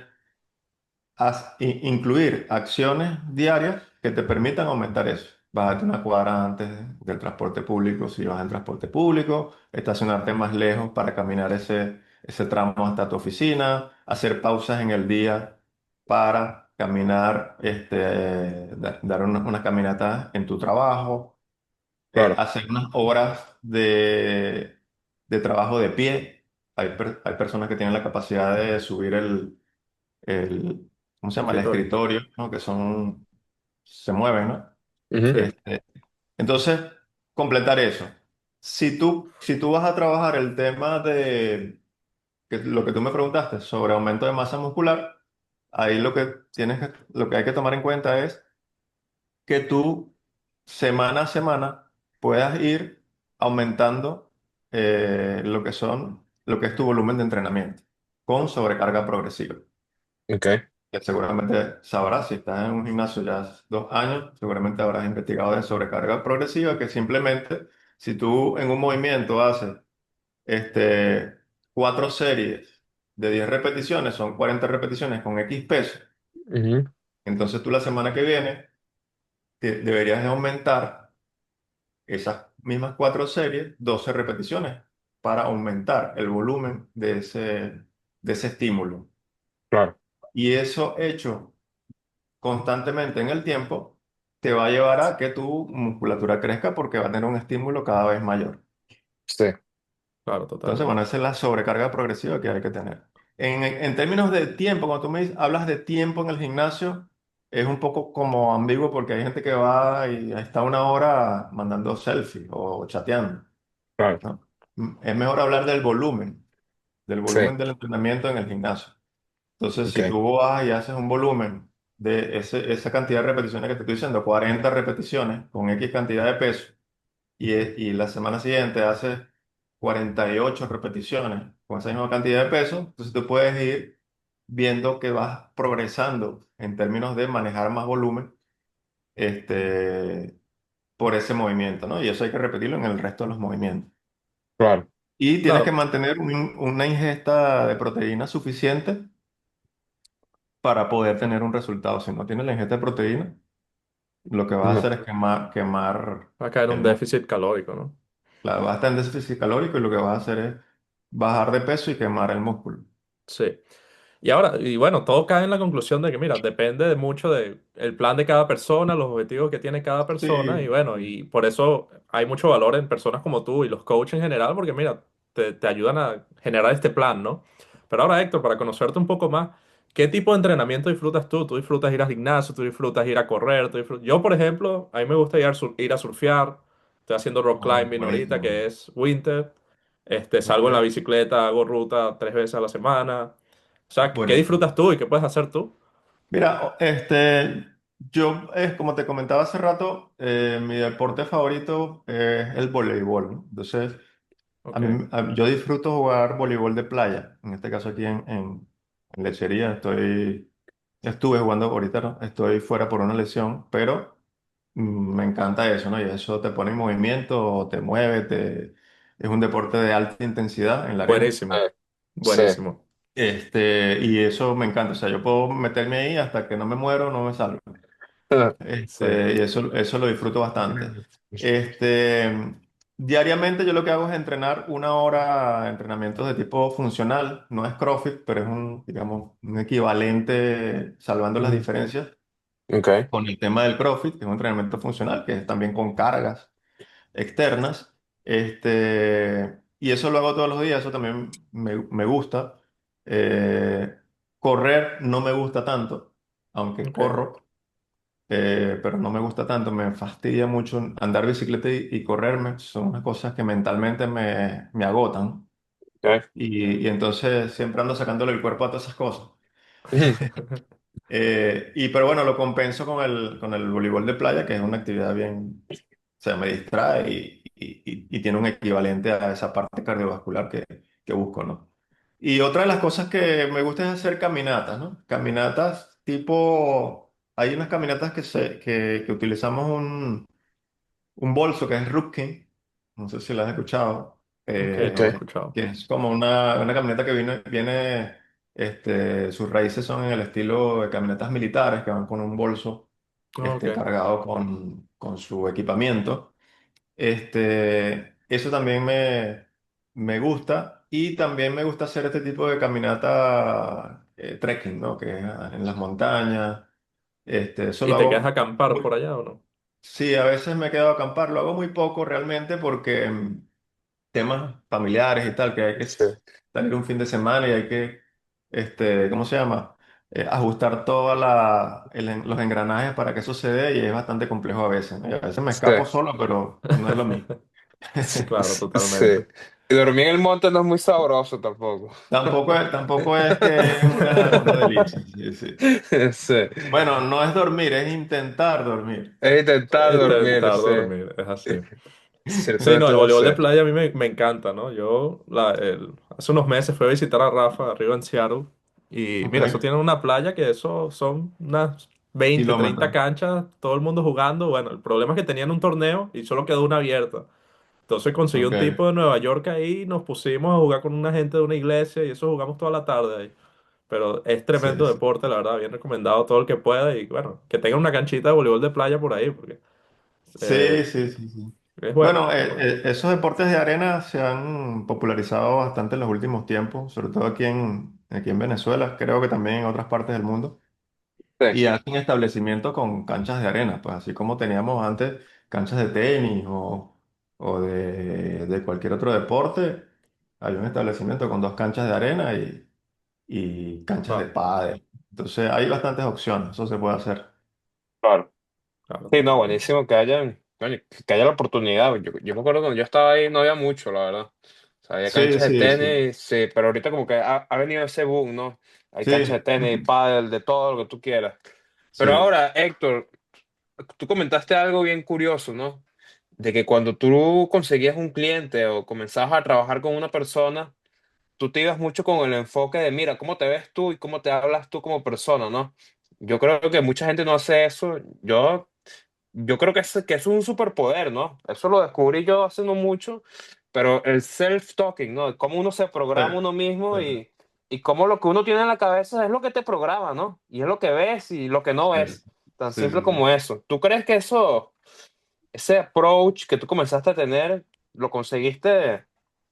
C: incluir acciones diarias que te permitan aumentar eso. Bájate una cuadra antes del transporte público, si vas en transporte público, estacionarte más lejos para caminar ese tramo hasta tu oficina, hacer pausas en el día para caminar, dar unas caminatas en tu trabajo,
B: claro.
C: hacer unas horas de trabajo de pie. Hay personas que tienen la capacidad de subir el, ¿cómo se llama? El
A: Escritorio.
C: escritorio, ¿no? Se mueven, ¿no?
B: Ujú.
C: Este, entonces, completar eso. Si tú vas a trabajar el tema de lo que tú me preguntaste sobre aumento de masa muscular, ahí lo que hay que tomar en cuenta es que tú semana a semana puedas ir aumentando lo que es tu volumen de entrenamiento con sobrecarga progresiva.
B: Ok,
C: Que seguramente sabrás, si estás en un gimnasio ya hace 2 años, seguramente habrás investigado de sobrecarga progresiva, que simplemente si tú en un movimiento haces este, 4 series de 10 repeticiones, son 40 repeticiones con X peso,
B: ujú,
C: entonces tú la semana que viene deberías de aumentar esas mismas 4 series, 12 repeticiones, para aumentar el volumen de ese estímulo.
B: claro.
C: Y eso hecho constantemente en el tiempo, te va a llevar a que tu musculatura crezca porque va a tener un estímulo cada vez mayor.
B: Sí.
A: Claro,
C: Entonces, bueno,
A: totalmente.
C: esa es la sobrecarga progresiva que hay que tener. En términos de tiempo, cuando hablas de tiempo en el gimnasio, es un poco como ambiguo porque hay gente que va y está 1 hora mandando selfies o chateando,
B: Claro.
C: ¿no? Es mejor hablar del
B: Sí.
C: volumen del entrenamiento en el gimnasio. Entonces, si
B: Ok.
C: tú vas y haces un volumen de esa cantidad de repeticiones que te estoy diciendo, 40 repeticiones con X cantidad de peso, y la semana siguiente haces 48 repeticiones con esa misma cantidad de peso, entonces tú puedes ir viendo que vas progresando en términos de manejar más volumen este, por ese movimiento, ¿no? Y eso hay que repetirlo en el resto de los movimientos.
B: Claro.
C: Y tienes que
A: Claro,
C: mantener una ingesta de proteína suficiente para poder tener un resultado. Si no tienes la ingesta de proteína, lo que vas a
B: No.
C: hacer es quemar
A: va a caer un
C: el músculo.
A: déficit calórico, ¿no?
C: Claro, vas a estar en déficit calórico y lo que vas a hacer es bajar de peso y quemar el músculo.
A: Sí. Y ahora, y bueno, todo cae en la conclusión de que, mira, depende de mucho de el plan de cada persona, los objetivos que tiene cada persona, y
C: Sí,
A: bueno, y por eso hay mucho valor en personas como tú y los coaches en general, porque mira, te ayudan a generar este plan, ¿no? Pero ahora, Héctor, para conocerte un poco más, ¿qué tipo de entrenamiento disfrutas tú? ¿Tú disfrutas ir al gimnasio? ¿Tú disfrutas ir a correr? Yo, por ejemplo, a mí me gusta ir a surfear, estoy haciendo rock climbing ahorita,
C: buenísimo.
A: que es winter, salgo en la
C: Ok,
A: bicicleta, hago ruta 3 veces a la semana. O sea, ¿qué
C: buenísimo.
A: disfrutas tú y qué puedes hacer tú?
C: Mira, yo, como te comentaba hace rato, mi deporte favorito es el voleibol, ¿no? Entonces,
A: Ok.
C: yo disfruto jugar voleibol de playa. En este caso aquí en Lechería estuve jugando ahorita, ¿no? Estoy fuera por una lesión, pero me encanta eso, ¿no? Y eso te pone en movimiento, te mueve, es un deporte de alta intensidad en la arena.
A: Buenísimo.
B: Sí.
A: Buenísimo.
C: Y eso me encanta. O sea, yo puedo meterme ahí hasta que no me muero, no me salgo.
A: Sí.
C: Y eso lo disfruto bastante. Este, Diariamente yo lo que hago es entrenar 1 hora de entrenamientos de tipo funcional. No es CrossFit, pero es digamos, un equivalente, salvando las
B: Ujú.
C: diferencias,
B: Ok.
C: con el tema del CrossFit, que es un entrenamiento funcional, que es también con cargas externas. Y eso lo hago todos los días, eso también me gusta. Correr no me gusta tanto, aunque
A: Ok.
C: corro, pero no me gusta tanto, me fastidia mucho andar bicicleta y correrme, son unas cosas que mentalmente me agotan.
B: Ok.
C: Y entonces siempre ando sacándole el cuerpo a todas esas cosas.
B: Ujú.
C: Pero bueno, lo compenso con el voleibol de playa, que es una actividad bien, o sea, me distrae y tiene un equivalente a esa parte cardiovascular que busco, ¿no? Y otra de las cosas que me gusta es hacer caminatas, ¿no? Caminatas tipo, hay unas caminatas que utilizamos un bolso que es Rupkin, no sé si lo has escuchado,
A: Ok, no lo he
B: Ok.
A: escuchado.
C: que es como una camioneta que viene, sus raíces son en el estilo de camionetas militares que van con un bolso
A: Ok.
C: cargado con su equipamiento. Eso también me gusta y también me gusta hacer este tipo de caminata trekking, ¿no? Que es en las montañas. Eso
A: ¿Y
C: lo
A: te quedas a
C: hago.
A: acampar por allá o no?
C: Sí, a veces me quedo a acampar, lo hago muy poco realmente porque temas familiares y tal, que hay que
B: Sí,
C: salir un fin de semana y hay que, ¿cómo se llama? Ajustar todos los engranajes para que eso se dé y es bastante complejo a veces, ¿no? Y a veces me
B: sí,
C: escapo solo, pero no es lo mismo.
A: Claro,
B: sí.
A: totalmente.
B: Y dormir en el monte no es muy sabroso tampoco.
C: Tampoco es que es una delicia. Sí, sí.
B: Sí.
C: Bueno, no es dormir, es intentar dormir.
B: Es intentar dormir,
A: Intentar
B: sí.
A: dormir, es así.
B: Cierto
A: Sí,
B: de
A: no, el
B: todo,
A: voleibol
B: sí.
A: de playa a mí me encanta, ¿no? Hace unos meses fui a visitar a Rafa arriba en Seattle y
C: Ok,
A: mira, eso tiene una playa que eso son unas 20, 30
C: kilómetros.
A: canchas, todo el mundo jugando. Bueno, el problema es que tenían un torneo y solo quedó una abierta. Entonces conseguí
C: Ok,
A: un tipo de Nueva York ahí y nos pusimos a jugar con una gente de una iglesia y eso jugamos toda la tarde ahí. Pero es
C: sí,
A: tremendo
C: sí.
A: deporte, la verdad, bien recomendado todo el que pueda y bueno, que tenga una canchita de voleibol de playa por ahí porque eh,
C: Sí, sí, sí, sí.
A: es bueno,
C: Bueno,
A: es bueno.
C: esos deportes de arena se han popularizado bastante en los últimos tiempos, sobre todo aquí en Venezuela, creo que también en otras partes del mundo,
B: Sí,
C: y hacen establecimientos con canchas de arena, pues así como teníamos antes canchas de tenis o de cualquier otro deporte, hay un establecimiento con dos canchas de arena y canchas de
A: Ah,
C: pádel. Entonces hay bastantes opciones, eso se puede hacer.
B: claro.
A: claro,
B: Sí, no,
A: totalmente.
B: buenísimo que haya, coño, que haya la oportunidad. Yo me acuerdo cuando yo estaba ahí no había mucho, la verdad. O sea, había
C: Sí,
B: canchas de
C: sí, sí.
B: tenis, sí, pero ahorita como que ha venido ese boom, ¿no? Hay canchas de
C: Sí,
B: tenis, pádel, de todo lo que tú quieras. Pero
C: sí.
B: ahora, Héctor, tú comentaste algo bien curioso, ¿no? De que cuando tú conseguías un cliente o comenzabas a trabajar con una persona, tú te ibas mucho con el enfoque de, mira, cómo te ves tú y cómo te hablas tú como persona, ¿no? Yo creo que mucha gente no hace eso. Yo creo que es un superpoder, ¿no? Eso lo descubrí yo hace no mucho, pero el self-talking, ¿no? Cómo uno se
C: Sí,
B: programa uno mismo
C: sí,
B: y cómo lo que uno tiene en la cabeza es lo que te programa, ¿no? Y es lo que ves y lo que no
C: sí,
B: ves. Tan
C: sí,
B: simple
C: sí, sí.
B: como eso. ¿Tú crees que ese approach que tú comenzaste a tener, lo conseguiste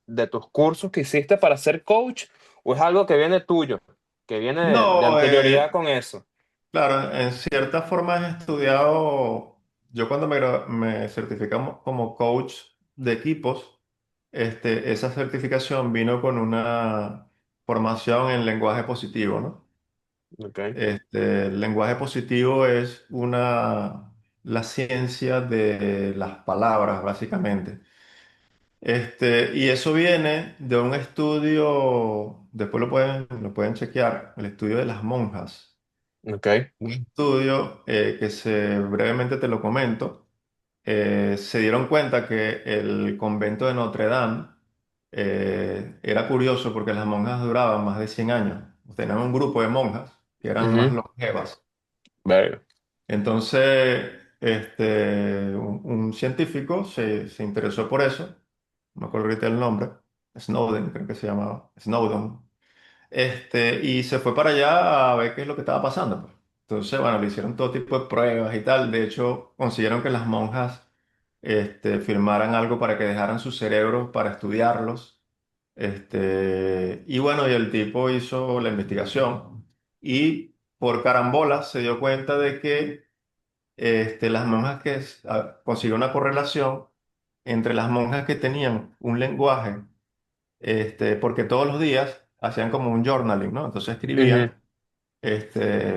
B: de tus cursos que hiciste para ser coach o es algo que viene tuyo, que viene de
C: No,
B: anterioridad con eso?
C: claro, en cierta forma he estudiado, yo cuando me certificamos como coach de equipos, esa certificación vino con una formación en lenguaje positivo, ¿no?
B: Okay.
C: El lenguaje positivo es la ciencia de las palabras, básicamente. Y eso viene de un estudio, después lo pueden chequear, el estudio de las monjas.
B: Okay.
C: Un estudio brevemente te lo comento, se dieron cuenta que el convento de Notre Dame era curioso porque las monjas duraban más de 100 años. Tenían un grupo de monjas que eran más
B: Ujú.
C: longevas.
B: Verga.
C: Entonces, un científico se interesó por eso, no me acuerdo ahorita el nombre, Snowden creo que se llamaba, Snowden, y se fue para allá a ver qué es lo que estaba pasando, pues. Entonces, bueno, le hicieron todo tipo de pruebas y tal. De hecho, consiguieron que las monjas firmaran algo para que dejaran sus cerebros para estudiarlos. Y bueno, y el tipo hizo la investigación y por carambola se dio cuenta de que las monjas consiguió una correlación entre las monjas que tenían un lenguaje porque todos los días hacían como un journaling, ¿no? Entonces
B: Ujú.
C: escribían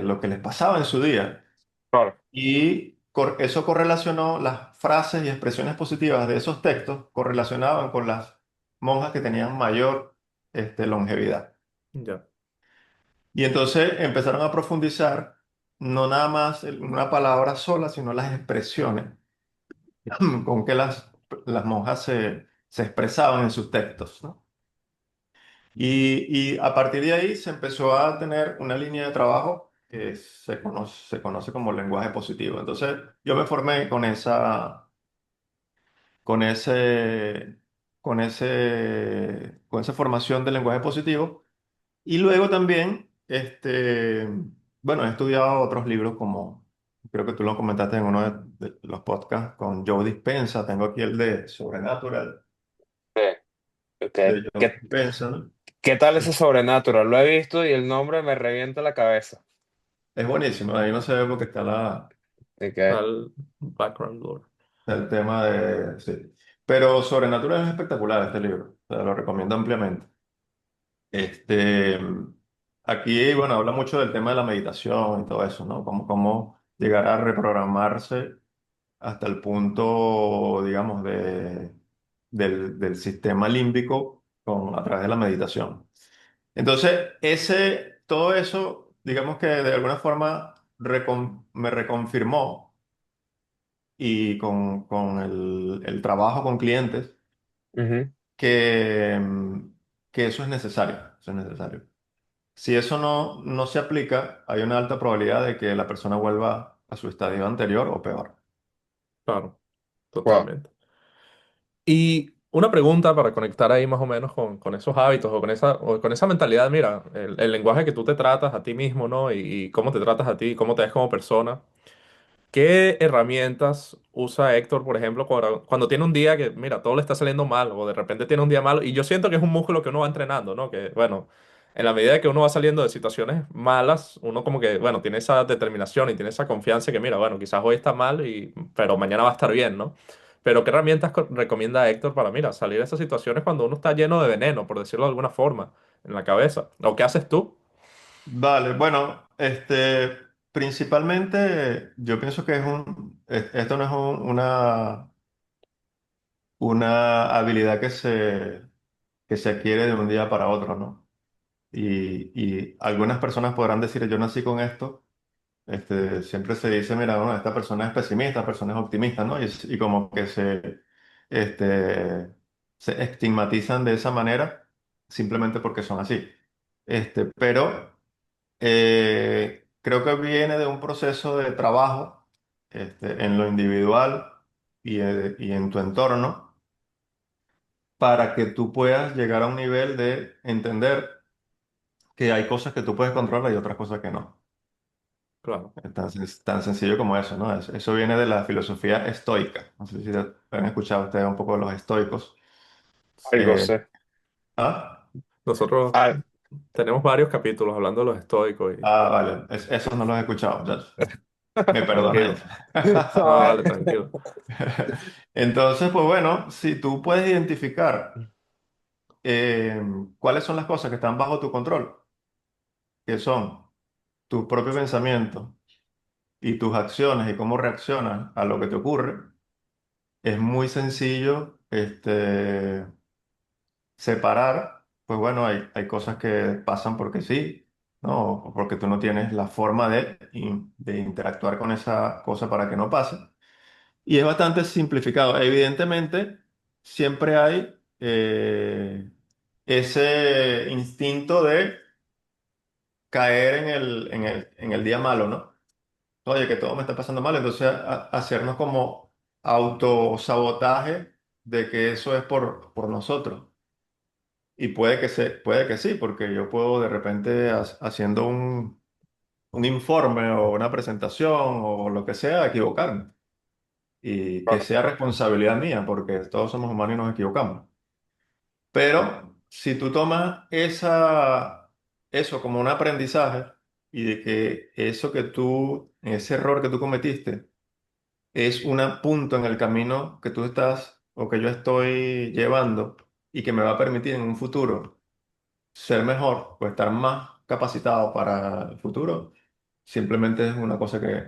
C: lo que les pasaba en su día
B: Claro.
C: y eso correlacionó las frases y expresiones positivas de esos textos, correlacionaban con las monjas que tenían mayor longevidad.
A: Ya,
C: Y entonces empezaron a profundizar no nada más en una palabra sola, sino las expresiones con que las monjas se expresaban en sus textos, ¿no? Y a partir de ahí se empezó a tener una línea de trabajo que se conoce como lenguaje positivo. Entonces yo me formé con ese, con esa formación del lenguaje positivo. Y luego también, bueno, he estudiado otros libros como, creo que tú lo comentaste en uno de los podcasts con Joe Dispenza. Tengo aquí el de Sobrenatural,
B: Sí, ok.
C: de Joe
B: ¿Qué,
C: Dispenza, ¿no?
B: qué tal ese Sobrenatural? Lo he visto y el nombre me revienta la cabeza.
C: Es buenísimo, ahí no se ve porque está
B: Ok.
A: Al background lore.
C: el tema de... Sí. Pero Sobrenatural es espectacular este libro, te lo recomiendo ampliamente. Este, aquí, bueno, habla mucho del tema de la meditación y todo eso, ¿no? Cómo llegar a reprogramarse hasta el punto, digamos, del sistema límbico a través de la meditación. Entonces, todo eso, digamos que de alguna forma me reconfirmó y con el trabajo con clientes
B: Ujú.
C: que, que eso es necesario, eso es necesario. Si eso no se aplica, hay una alta probabilidad de que la persona vuelva a su estadio anterior o peor.
A: Claro,
B: Wow.
A: totalmente. Y una pregunta para conectar ahí más o menos con esos hábitos o con esa mentalidad, mira, el lenguaje que tú te tratas a ti mismo, ¿no? Y cómo te tratas a ti, cómo te ves como persona. ¿Qué herramientas usa Héctor, por ejemplo, cuando tiene un día que, mira, todo le está saliendo mal o de repente tiene un día malo? Y yo siento que es un músculo que uno va entrenando, ¿no? Que, bueno, en la medida que uno va saliendo de situaciones malas, uno como que, bueno, tiene esa determinación y tiene esa confianza que, mira, bueno, quizás hoy está mal, pero mañana va a estar bien, ¿no? Pero ¿qué herramientas recomienda Héctor para, mira, salir de esas situaciones cuando uno está lleno de veneno, por decirlo de alguna forma, en la cabeza? ¿O qué haces tú?
C: Vale, bueno, principalmente yo pienso que esto no es una habilidad que se adquiere de un día para otro, ¿no? Y algunas personas podrán decir, yo nací con esto. Siempre se dice, mira, bueno, esta persona es pesimista, esta persona es optimista, ¿no? Y como que se estigmatizan de esa manera simplemente porque son así. Pero creo que viene de un proceso de trabajo, en lo individual y en tu entorno para que tú puedas llegar a un nivel de entender que hay cosas que tú puedes controlar y otras cosas que no.
A: Claro.
C: Es tan sencillo como eso, ¿no? Eso viene de la filosofía estoica. No sé si han escuchado ustedes un poco de los estoicos.
B: Algo
C: Eh,
B: sé.
C: ¿Ah?
A: Nosotros
B: Ah,
A: tenemos varios capítulos hablando de los estoicos y
C: Vale. Esos no los he escuchado, muchachos. Me perdonáis.
A: tranquilo. No, dale, tranquilo.
C: Entonces, pues bueno, si tú puedes identificar eh, cuáles son las cosas que están bajo tu control, que son tus propios pensamientos y tus acciones y cómo reaccionas a lo que te ocurre, es muy sencillo separar, pues bueno, hay cosas que pasan porque sí, ¿no? O porque tú no tienes la forma de interactuar con esa cosa para que no pase. Y es bastante simplificado. Evidentemente, siempre hay ese instinto de caer en el día malo, ¿no? Oye, que todo me está pasando mal, entonces hacernos como autosabotaje de que eso es por nosotros. Y puede que sí, porque yo puedo de repente haciendo un informe o una presentación o lo que sea, equivocarme. Y que
B: claro.
C: sea responsabilidad mía, porque todos somos humanos y nos equivocamos. Pero si tú tomas eso como un aprendizaje y de que ese error que tú cometiste, es un punto en el camino que tú estás o que yo estoy llevando y que me va a permitir en un futuro ser mejor o estar más capacitado para el futuro, simplemente es una cosa que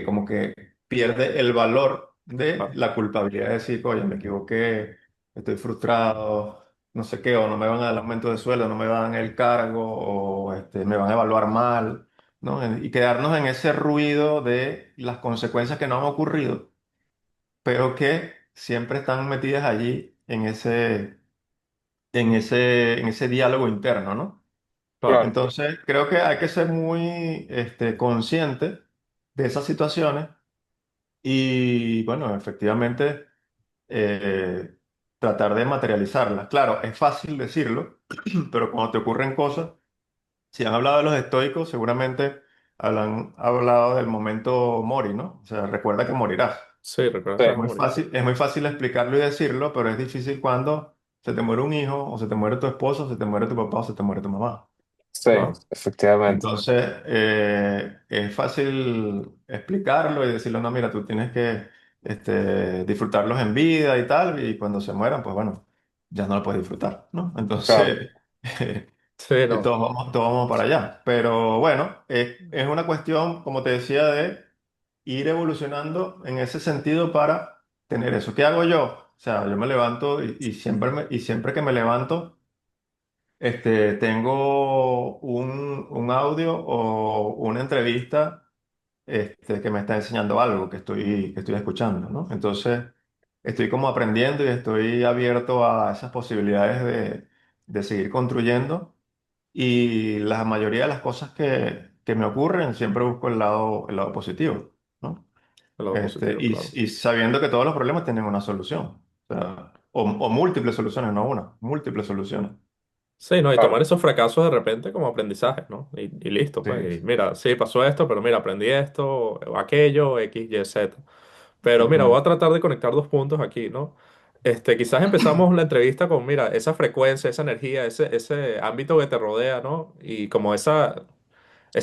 C: como que pierde el valor de
A: Claro,
C: la culpabilidad de decir, oye, me equivoqué, estoy frustrado, no sé qué, o no me van a dar el aumento de sueldo, no me van el cargo, o me van a evaluar mal, ¿no? Y quedarnos en ese ruido de las consecuencias que no han ocurrido, pero que siempre están metidas allí en ese diálogo interno, ¿no?
A: Claro.
B: Claro,
C: Entonces, creo que hay que ser muy consciente de esas situaciones y, bueno, efectivamente, eh, tratar de materializarlas. Claro, es fácil decirlo, pero cuando te ocurren cosas, si han hablado de los estoicos, seguramente han hablado del momento mori, ¿no? O sea, recuerda que morirás.
A: Sí, recuerda
B: sí,
A: que vas a morir.
C: Es muy fácil explicarlo y decirlo, pero es difícil cuando se te muere un hijo, o se te muere tu esposo, o se te muere tu papá, o se te muere tu mamá.
B: sí,
A: Claro.
B: efectivamente.
C: Entonces, es fácil explicarlo y decirle, no, mira, tú tienes que disfrutarlos en vida y tal, y cuando se mueran, pues bueno, ya no lo puedes disfrutar, ¿no?
B: Claro,
C: Entonces,
A: Sí, no.
C: todos vamos para allá. Pero bueno, es una cuestión, como te decía, de ir evolucionando en ese sentido para tener eso. ¿Qué hago yo? O sea, yo me levanto y siempre que me levanto, tengo un audio o una entrevista que me está enseñando algo que estoy escuchando, ¿no? Entonces, estoy como aprendiendo y estoy abierto a esas posibilidades de seguir construyendo. Y la mayoría de las cosas que me ocurren, siempre busco el lado positivo, ¿no?
A: El lado positivo, claro.
C: Y sabiendo que todos los problemas tienen una solución. O sea, o múltiples soluciones, no una, múltiples soluciones.
A: Sí, no, y tomar
B: claro.
A: esos fracasos de repente como aprendizaje, ¿no? Y listo,
C: Sí,
A: pues. Y
C: sí,
A: mira, sí, pasó esto, pero mira, aprendí esto, o aquello, X, Y, Z. Pero mira, voy a
C: exactamente.
A: tratar de conectar dos puntos aquí, ¿no? Quizás empezamos la entrevista con, mira, esa frecuencia, esa energía, ese ámbito que te rodea, ¿no? Y como esa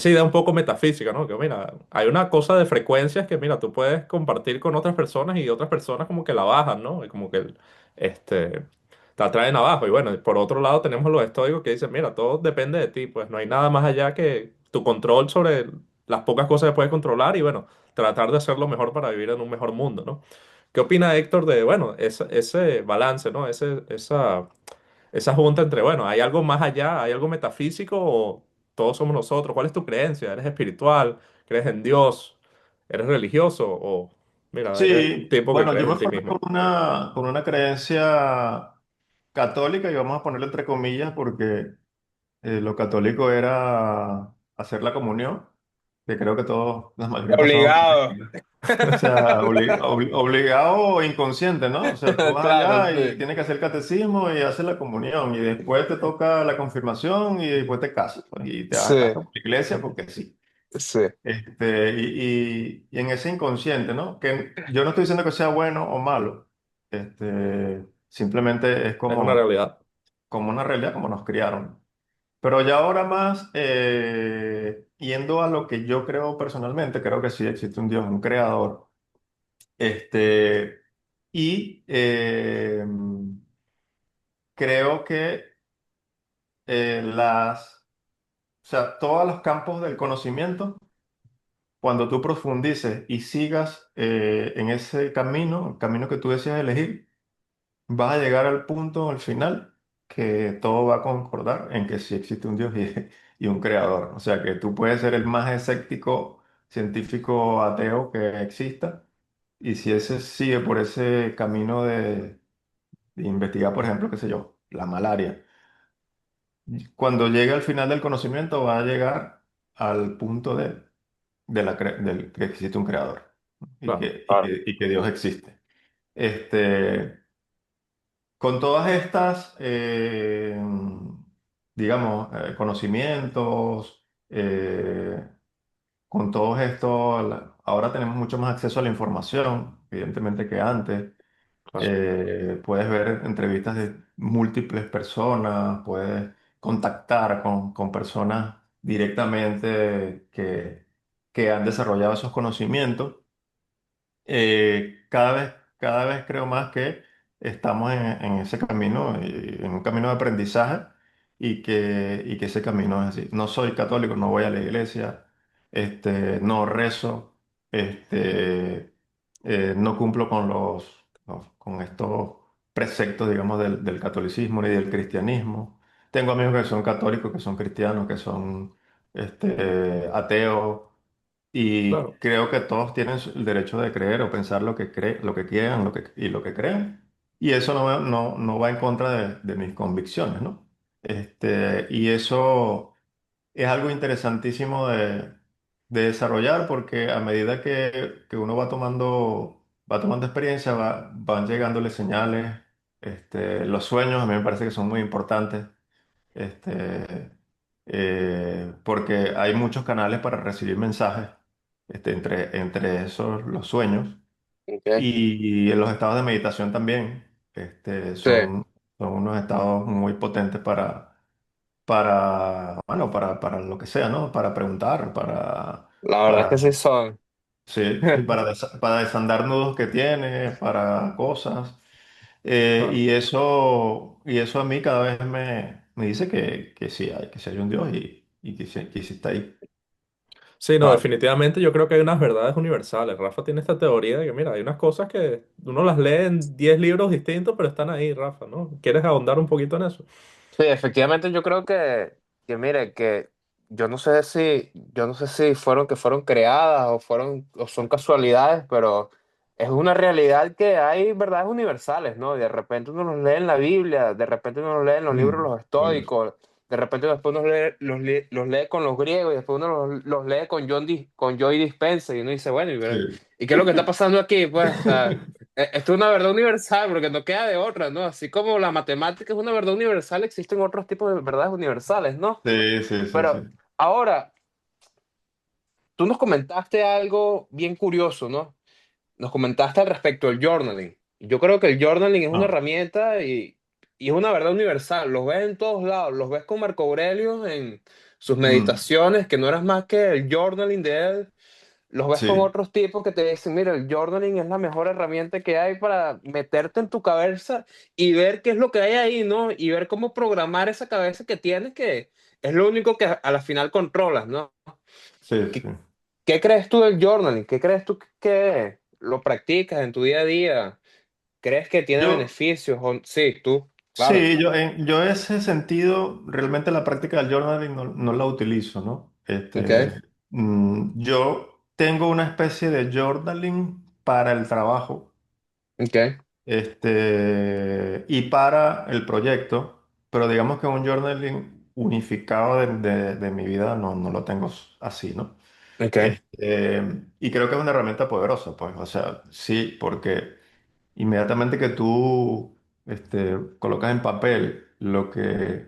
A: idea un poco metafísica, ¿no? Que mira, hay una cosa de frecuencias que, mira, tú puedes compartir con otras personas y otras personas como que la bajan, ¿no? Y como que este, te atraen abajo. Y bueno, por otro lado tenemos los estoicos que dicen, mira, todo depende de ti, pues no hay nada más allá que tu control sobre las pocas cosas que puedes controlar y bueno, tratar de hacerlo mejor para vivir en un mejor mundo, ¿no? ¿Qué opina Héctor de, bueno, ese balance, ¿no? Esa junta entre, bueno, ¿hay algo más allá? ¿Hay algo metafísico o todos somos nosotros? ¿Cuál es tu creencia? ¿Eres espiritual? ¿Crees en Dios? ¿Eres religioso? O, mira, eres un
C: Sí,
A: tipo que
C: bueno, yo
A: crees
C: me
A: en ti
C: formé
A: mismo.
C: con una creencia católica, y vamos a ponerlo entre comillas, porque lo católico era hacer la comunión, que creo que todos, la mayoría pasamos por
B: Obligado.
C: ahí. O sea, obligado o inconsciente, ¿no? O sea, tú vas
B: Claro,
C: allá y
B: sí.
C: tienes que hacer catecismo y hacer la comunión, y después te toca la confirmación y después te casas, pues, y te vas
B: Sí,
C: a casar por la iglesia porque sí.
B: sí.
C: Y en ese inconsciente, ¿no? Que yo no estoy diciendo que sea bueno o malo, simplemente es
A: Es una realidad.
C: como una realidad, como nos criaron. Pero ya ahora más, yendo a lo que yo creo personalmente, creo que sí existe un Dios, un creador, este, y creo que o sea, todos los campos del conocimiento, cuando tú profundices y sigas en ese camino, el camino que tú deseas elegir, vas a llegar al punto, al final, que todo va a concordar en que sí existe un Dios y un creador. O sea, que tú puedes ser el más escéptico científico ateo que exista, y si ese sigue por ese camino de investigar, por ejemplo, qué sé yo, la malaria, cuando llegue al final del conocimiento va a llegar al punto del que existe un creador
A: Claro.
C: y que Dios existe. Este, con todas estas, digamos, conocimientos, con todo esto, ahora tenemos mucho más acceso a la información, evidentemente que antes.
A: Claro.
C: Puedes ver entrevistas de múltiples personas, puedes contactar con personas directamente que han desarrollado esos conocimientos. Cada vez creo más que estamos en ese camino, en un camino de aprendizaje, y que ese camino es así. No soy católico, no voy a la iglesia, no rezo, este, no cumplo con con estos preceptos, digamos, del catolicismo ni del cristianismo. Tengo amigos que son católicos, que son cristianos, que son ateos. Y
A: Claro.
C: creo que todos tienen el derecho de creer o pensar lo que lo que quieran y lo que crean. y eso no va en contra de mis convicciones, ¿no? Y eso es algo interesantísimo de desarrollar porque a medida que uno va tomando experiencia, van llegándole señales, los sueños a mí me parece que son muy importantes, este, porque hay muchos canales para recibir mensajes, entre esos los sueños
B: Okay.
C: y en los estados de meditación también,
B: Sí,
C: son unos estados muy potentes bueno, para lo que sea, ¿no? Para preguntar,
B: la verdad es
C: para,
B: que sí son.
C: sí, sí, para desandar nudos que tienes, para cosas.
A: Claro.
C: Y eso a mí cada vez me dice que sí hay un Dios y que sí está ahí.
A: Sí, no,
B: Claro.
A: definitivamente yo creo que hay unas verdades universales. Rafa tiene esta teoría de que, mira, hay unas cosas que uno las lee en 10 libros distintos, pero están ahí, Rafa, ¿no? ¿Quieres ahondar un poquito en eso?
B: Sí, efectivamente yo creo que mire, que yo no sé si fueron creadas o son casualidades, pero es una realidad que hay verdades universales, ¿no? Y de repente uno los lee en la Biblia, de repente uno los lee en los libros
C: Mm,
B: los
C: correcto.
B: estoicos, de repente después uno los lee con los griegos y después uno los lee con con Joy Dispenza y uno dice, bueno,
C: Sí.
B: ¿y qué es lo que está pasando aquí? Pues, o sea, esto es una verdad universal porque no queda de otra, ¿no? Así como la matemática es una verdad universal, existen otros tipos de verdades universales, ¿no?
C: Sí, sí, sí, sí.
B: Pero ahora, tú nos comentaste algo bien curioso, ¿no? Nos comentaste al respecto del journaling. Yo creo que el journaling es una
C: Ah,
B: herramienta y es una verdad universal. Los ves en todos lados. Los ves con Marco Aurelio en sus
C: mm,
B: meditaciones, que no eras más que el journaling de él. Los ves con
C: sí,
B: otros tipos que te dicen, mira, el journaling es la mejor herramienta que hay para meterte en tu cabeza y ver qué es lo que hay ahí, ¿no? Y ver cómo programar esa cabeza que tienes, que es lo único que a la final controlas, ¿no?
C: sí, sí.
B: ¿Qué, qué crees tú del journaling? ¿Qué crees tú que lo practicas en tu día a día? ¿Crees que tiene
C: Yo,
B: beneficios? Sí, tú, claro.
C: sí, yo en ese sentido, realmente la práctica del journaling no la utilizo, ¿no?
B: Ok,
C: Yo tengo una especie de journaling para el trabajo,
B: ok,
C: y para el proyecto, pero digamos que un journaling unificado de mi vida no lo tengo así, ¿no?
B: ok,
C: Y creo que es una herramienta poderosa, pues, o sea, sí, porque inmediatamente que tú colocas en papel lo que,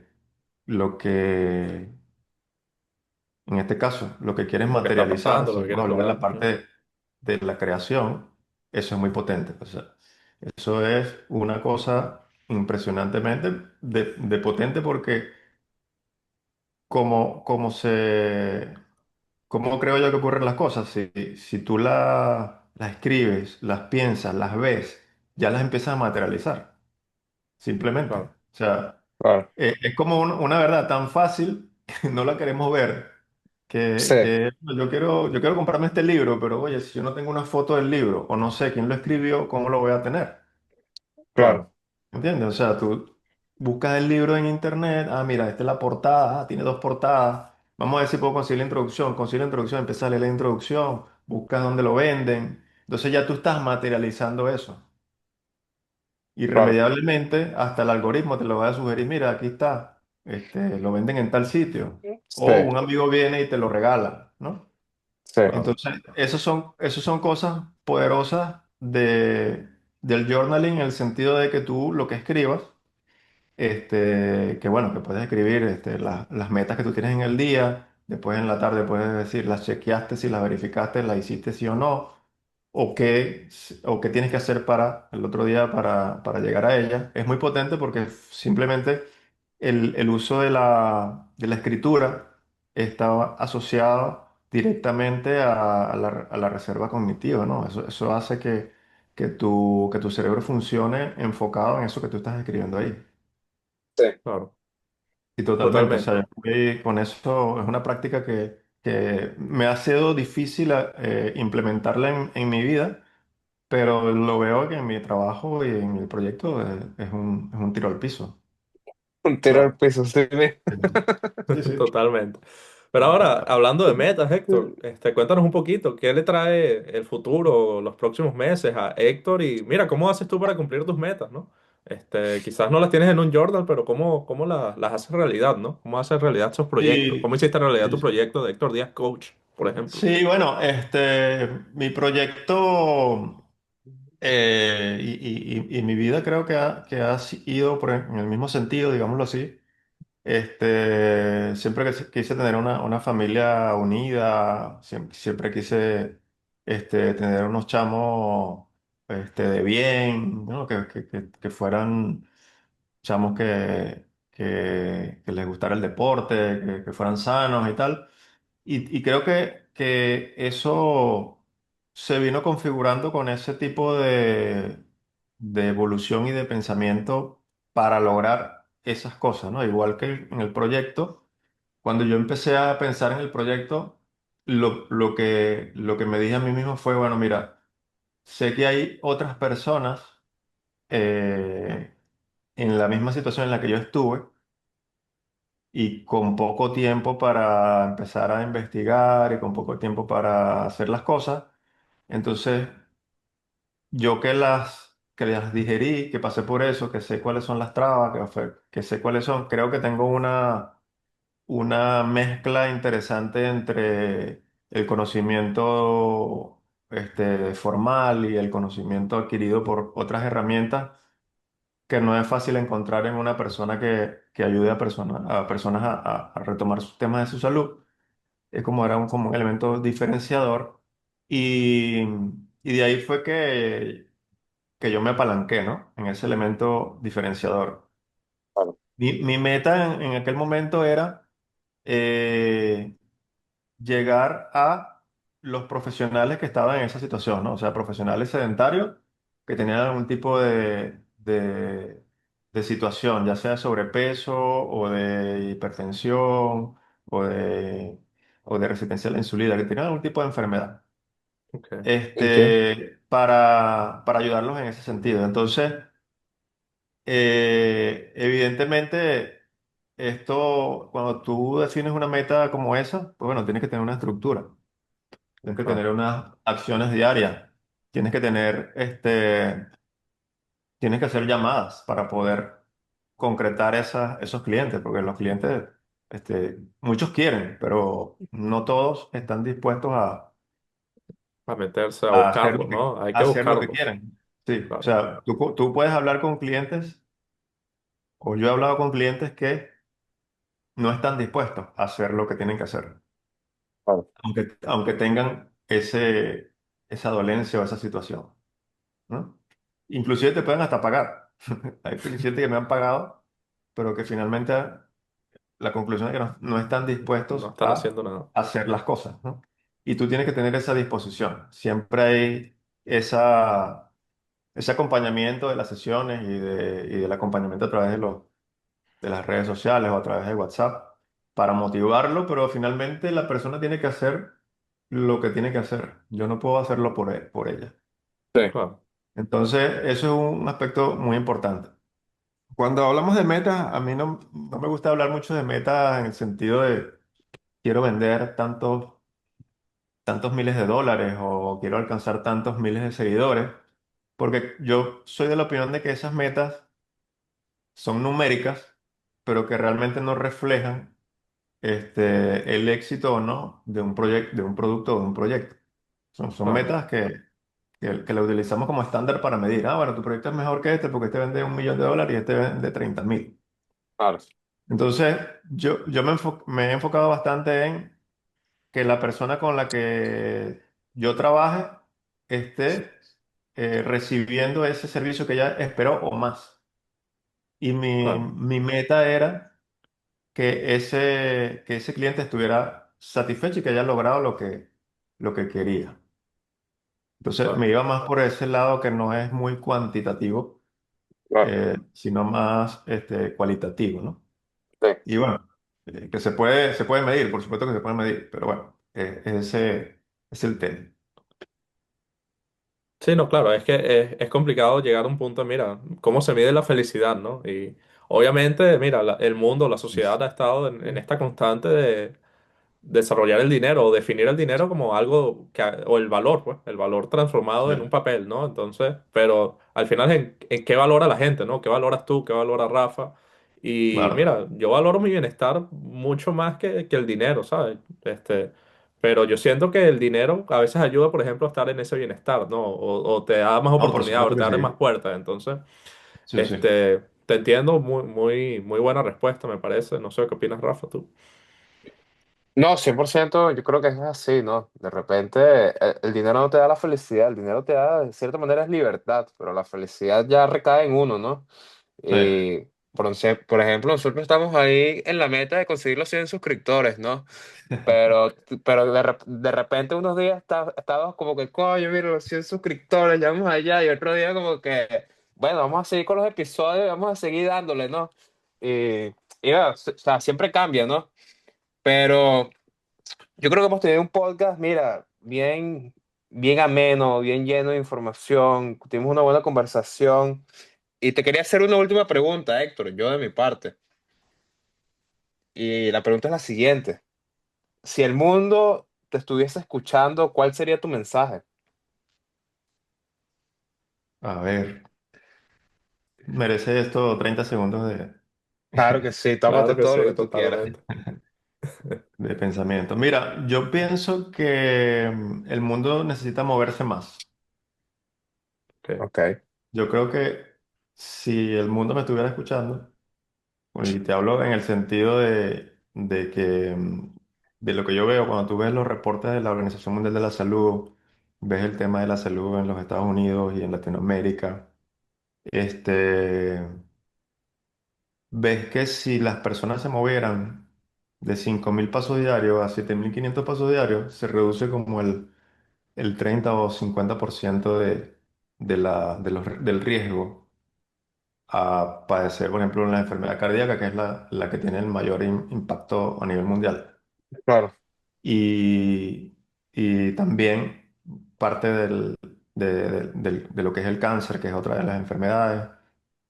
C: en este caso, lo que quieres
A: Lo que está
C: materializar,
A: pasando, lo
C: si
A: que
C: vamos a
A: quieres
C: hablar de
A: lograr.
C: la
A: Claro.
C: parte de la creación, eso es muy potente. O sea, eso es una cosa impresionantemente de potente porque como, como se, como creo yo que ocurren las cosas, si tú las escribes, las piensas, las ves, ya las empiezas a materializar. Simplemente.
A: Claro.
C: O sea,
B: claro.
C: es como una verdad tan fácil que no la queremos ver,
B: Sí,
C: que yo quiero comprarme este libro, pero oye, si yo no tengo una foto del libro o no sé quién lo escribió, ¿cómo lo voy a tener?
B: claro,
C: ¿Entiendes? O sea, tú buscas el libro en internet, mira, esta es la portada, tiene dos portadas, vamos a ver si puedo conseguir la introducción, consigo la introducción, empieza a leer la introducción, buscas dónde lo venden, entonces ya tú estás materializando eso.
B: claro.
C: Irremediablemente, hasta el algoritmo te lo va a sugerir, mira, aquí está, lo venden en tal sitio,
B: Sí,
C: o un amigo viene y te lo regala, ¿no?
B: sí,
A: Claro.
C: Entonces, esos son cosas poderosas del journaling en el sentido de que tú lo que escribas, que bueno, que puedes escribir las metas que tú tienes en el día, después en la tarde puedes decir, las chequeaste, si las verificaste, las hiciste sí o no, o qué tienes que hacer para el otro día para llegar a ella. Es muy potente porque simplemente el uso de la escritura está asociado directamente a la reserva cognitiva, ¿no? Eso hace que tu cerebro funcione enfocado en eso que tú estás escribiendo ahí.
B: sí.
A: Claro.
C: Y totalmente, o sea,
A: Totalmente.
C: yo con eso es una práctica que me ha sido difícil implementarla en mi vida, pero lo veo que en mi trabajo y en mi proyecto es un tiro al piso.
B: Un
C: O
B: tiro
C: sea,
B: al piso, sí.
C: sí, sí.
A: Totalmente. Pero ahora, hablando de metas, Héctor, cuéntanos un poquito, ¿qué le trae el futuro, los próximos meses a Héctor? Y mira, ¿cómo haces tú para cumplir tus metas, ¿no? Quizás no las tienes en un journal, pero ¿cómo las haces realidad, ¿no? ¿Cómo haces realidad esos proyectos? ¿Cómo
C: Sí,
A: hiciste realidad
C: sí,
A: tu
C: sí.
A: proyecto de Héctor Díaz Coach, por ejemplo?
C: Sí, bueno, mi proyecto y mi vida creo que ha ido en el mismo sentido, digámoslo así. Siempre que quise tener una familia unida, siempre quise tener unos chamos de bien, ¿no? Que fueran chamos que les gustara el deporte, que fueran sanos y tal. Y creo que eso se vino configurando con ese tipo de evolución y de pensamiento para lograr esas cosas, ¿no? Igual que en el proyecto, cuando yo empecé a pensar en el proyecto, lo que me dije a mí mismo fue, bueno, mira, sé que hay otras personas eh, en la misma situación en la que yo estuve y con poco tiempo para empezar a investigar y con poco tiempo para hacer las cosas. Entonces, yo que las digerí, que pasé por eso, que sé cuáles son las trabas, que sé cuáles son, creo que tengo una mezcla interesante entre el conocimiento formal y el conocimiento adquirido por otras herramientas que no es fácil encontrar en una persona que ayude a personas a retomar sus temas de su salud. Es como un elemento diferenciador. Y, y de ahí fue que yo me apalanqué, ¿no? En ese elemento diferenciador.
B: Claro,
C: Mi meta en aquel momento era eh, llegar a los profesionales que estaban en esa situación, ¿no? O sea, profesionales sedentarios que tenían algún tipo de situación, ya sea de sobrepeso o de hipertensión o de, o de resistencia a la insulina, que tenían algún tipo de enfermedad,
A: Ok,
B: entiendo.
C: para ayudarlos en ese sentido. Entonces, evidentemente, cuando tú defines una meta como esa, pues bueno, tienes que tener una estructura. Tienes que tener
A: claro,
C: unas acciones diarias. Tienes que tienes que hacer llamadas para poder concretar esos clientes, porque los clientes, muchos quieren, pero no todos están dispuestos
A: a meterse a
C: a hacer
A: buscarlos, ¿no? Hay
C: a
A: que
C: hacer lo que
A: buscarlos,
C: quieren. Sí, o
A: claro,
C: sea, tú puedes hablar con clientes, o yo he hablado con clientes que no están dispuestos a hacer lo que tienen que hacer,
B: Claro,
C: aunque tengan esa dolencia o esa situación, ¿no? Inclusive te pueden hasta pagar. Hay clientes que me han pagado, pero que finalmente la conclusión es que no están
A: no
C: dispuestos
A: están
C: a
A: haciendo nada.
C: hacer las cosas, ¿no? Y tú tienes que tener esa disposición. Siempre hay ese acompañamiento de las sesiones y del acompañamiento a través de las redes sociales o a través de WhatsApp para motivarlo, pero finalmente la persona tiene que hacer lo que tiene que hacer. Yo no puedo hacerlo por ella.
B: sí,
A: Claro,
C: Entonces, eso es un aspecto muy importante. Cuando hablamos de metas, a mí no me gusta hablar mucho de metas en el sentido de quiero vender tantos miles de dólares o quiero alcanzar tantos miles de seguidores, porque yo soy de la opinión de que esas metas son numéricas, pero que realmente no reflejan el éxito o no de un proyecto, de un producto o de un proyecto. Son
A: claro,
C: metas que la utilizamos como estándar para medir. Ah, bueno, tu proyecto es mejor que este porque este vende 1 millón de dólares y este vende 30.000.
B: claro,
C: Entonces, yo me he enfocado bastante en que la persona con la que yo trabaje esté recibiendo ese servicio que ella esperó o más. Y mi,
A: claro,
C: mi meta era que ese cliente estuviera satisfecho y que haya logrado lo que quería. Entonces me
A: claro.
C: iba más por ese lado que no es muy cuantitativo,
B: claro,
C: sino más cualitativo, ¿no?
B: sí.
C: Y bueno, que se puede medir, por supuesto que se puede medir, pero bueno, ese es el tema.
A: Sí, no, claro, es que es complicado llegar a un punto, mira, cómo se mide la felicidad, ¿no? Y obviamente, mira, el mundo, la sociedad ha estado en esta constante desarrollar el dinero o definir el dinero como algo o el valor, pues, el valor transformado
C: Sí,
A: en un papel, ¿no? Entonces, pero al final, ¿en qué valora la gente, ¿no? ¿Qué valoras tú? ¿Qué valora Rafa? Y
C: claro.
A: mira, yo valoro mi bienestar mucho más que el dinero, ¿sabes? Pero yo siento que el dinero a veces ayuda, por ejemplo, a estar en ese bienestar, ¿no? O te da más
C: No, por
A: oportunidades, o
C: supuesto
A: te
C: que
A: abre más
C: sí.
A: puertas. Entonces,
C: Sí, sí.
A: te entiendo, muy buena respuesta, me parece. No sé qué opinas, Rafa, tú.
B: No, 100% yo creo que es así, ¿no? De repente el dinero no te da la felicidad, el dinero te da, de cierta manera, es libertad, pero la felicidad ya recae en uno, ¿no?
C: Sí.
B: Y por ejemplo, nosotros estamos ahí en la meta de conseguir los 100 suscriptores, ¿no? Pero, pero de repente unos días estábamos como que, coño, mira, los 100 suscriptores, ya vamos allá, y otro día como que, bueno, vamos a seguir con los episodios, vamos a seguir dándole, ¿no? Y, y bueno, o sea, siempre cambia, ¿no? Pero yo creo que hemos tenido un podcast, mira, bien ameno, bien lleno de información, tuvimos una buena conversación. Y te quería hacer una última pregunta, Héctor, yo de mi parte. Y la pregunta es la siguiente. Si el mundo te estuviese escuchando, ¿cuál sería tu mensaje?
C: A ver, merece esto 30 segundos
B: Claro que sí,
A: Claro
B: tómate
A: que
B: todo
A: sí,
B: lo que tú quieras.
A: totalmente.
C: de pensamiento. Mira, yo pienso que el mundo necesita moverse más.
A: Ok,
B: Ok,
C: Yo creo que si el mundo me estuviera escuchando, bueno, y te hablo en el sentido de que de lo que yo veo cuando tú ves los reportes de la Organización Mundial de la Salud, ves el tema de la salud en los Estados Unidos y en Latinoamérica, este, ves que si las personas se movieran de 5.000 pasos diarios a 7.500 pasos diarios, se reduce como el 30 o 50% del riesgo a padecer, por ejemplo, una enfermedad cardíaca, que es la que tiene el mayor impacto a nivel mundial.
B: claro,
C: Y, y también parte de lo que es el cáncer, que es otra de las enfermedades,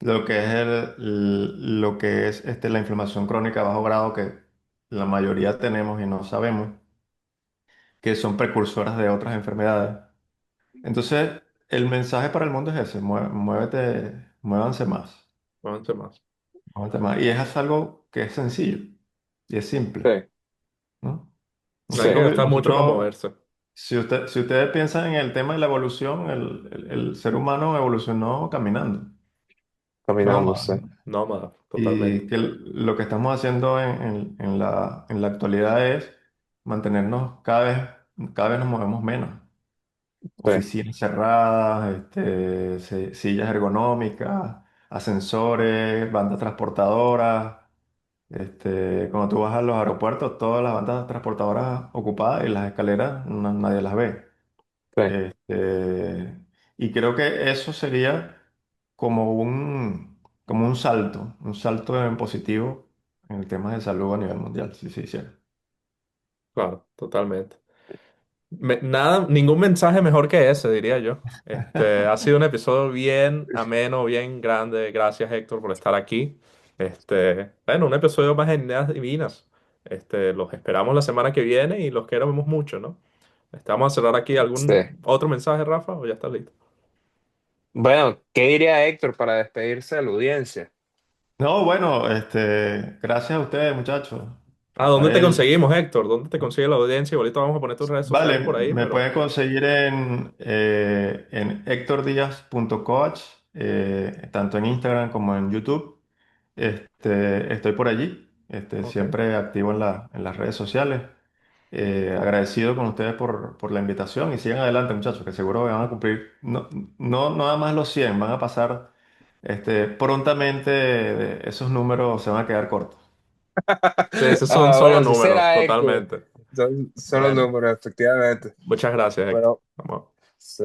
C: lo que es, lo que es la inflamación crónica a bajo grado, que la mayoría tenemos y no sabemos, que son precursoras de otras enfermedades. Entonces, el mensaje para el mundo es ese: muévete, muévanse más.
A: avance más.
C: Muévete más. Y es algo que es sencillo y es simple,
B: sí,
C: ¿no?
A: No hay que gastar mucho para
C: Nosotros,
A: moverse.
C: si ustedes piensan en el tema de la evolución, el ser humano evolucionó caminando,
B: caminando,
C: nómada.
B: sí,
C: ¿No?
A: Nómada, totalmente.
C: Y que lo que estamos haciendo en la actualidad es mantenernos cada vez nos movemos menos.
B: sí,
C: Oficinas cerradas, sillas ergonómicas, ascensores, bandas transportadoras. Cuando tú vas a los aeropuertos, todas las bandas transportadoras ocupadas y las escaleras nadie las ve.
B: sí,
C: Y creo que eso sería como un salto en positivo en el tema de salud a nivel mundial, si se hiciera.
A: Claro, totalmente. Nada, ningún mensaje mejor que ese, diría yo. Ha sido un episodio bien ameno, bien grande. Gracias, Héctor, por estar aquí. Bueno, un episodio más en Ideas Divinas. Los esperamos la semana que viene y los queremos mucho, ¿no? Vamos a cerrar aquí.
B: sí.
A: ¿Algún otro mensaje, Rafa? ¿O ya está listo?
B: Bueno, ¿qué diría Héctor para despedirse de la audiencia?
C: No, bueno, gracias a ustedes, muchachos.
A: ¿Dónde te
C: Rafael.
A: conseguimos, Héctor? ¿Dónde te consigue la audiencia? Igualito vamos a poner tus redes sociales
C: Vale,
A: por ahí,
C: me
A: pero
C: pueden conseguir en hectordiaz.coach, tanto en Instagram como en YouTube. Estoy por allí,
A: ok.
C: siempre activo en las redes sociales. Agradecido con ustedes por la invitación y sigan adelante, muchachos, que seguro van a cumplir, no nada más los 100, van a pasar prontamente, esos números se van a quedar cortos.
A: Sí, esos son solo
B: Bueno, sí
A: números,
B: será Héctor.
A: totalmente.
B: Son solo
A: Bueno,
B: números, efectivamente.
A: muchas gracias, Héctor.
B: Pero,
A: Vamos.
B: sí.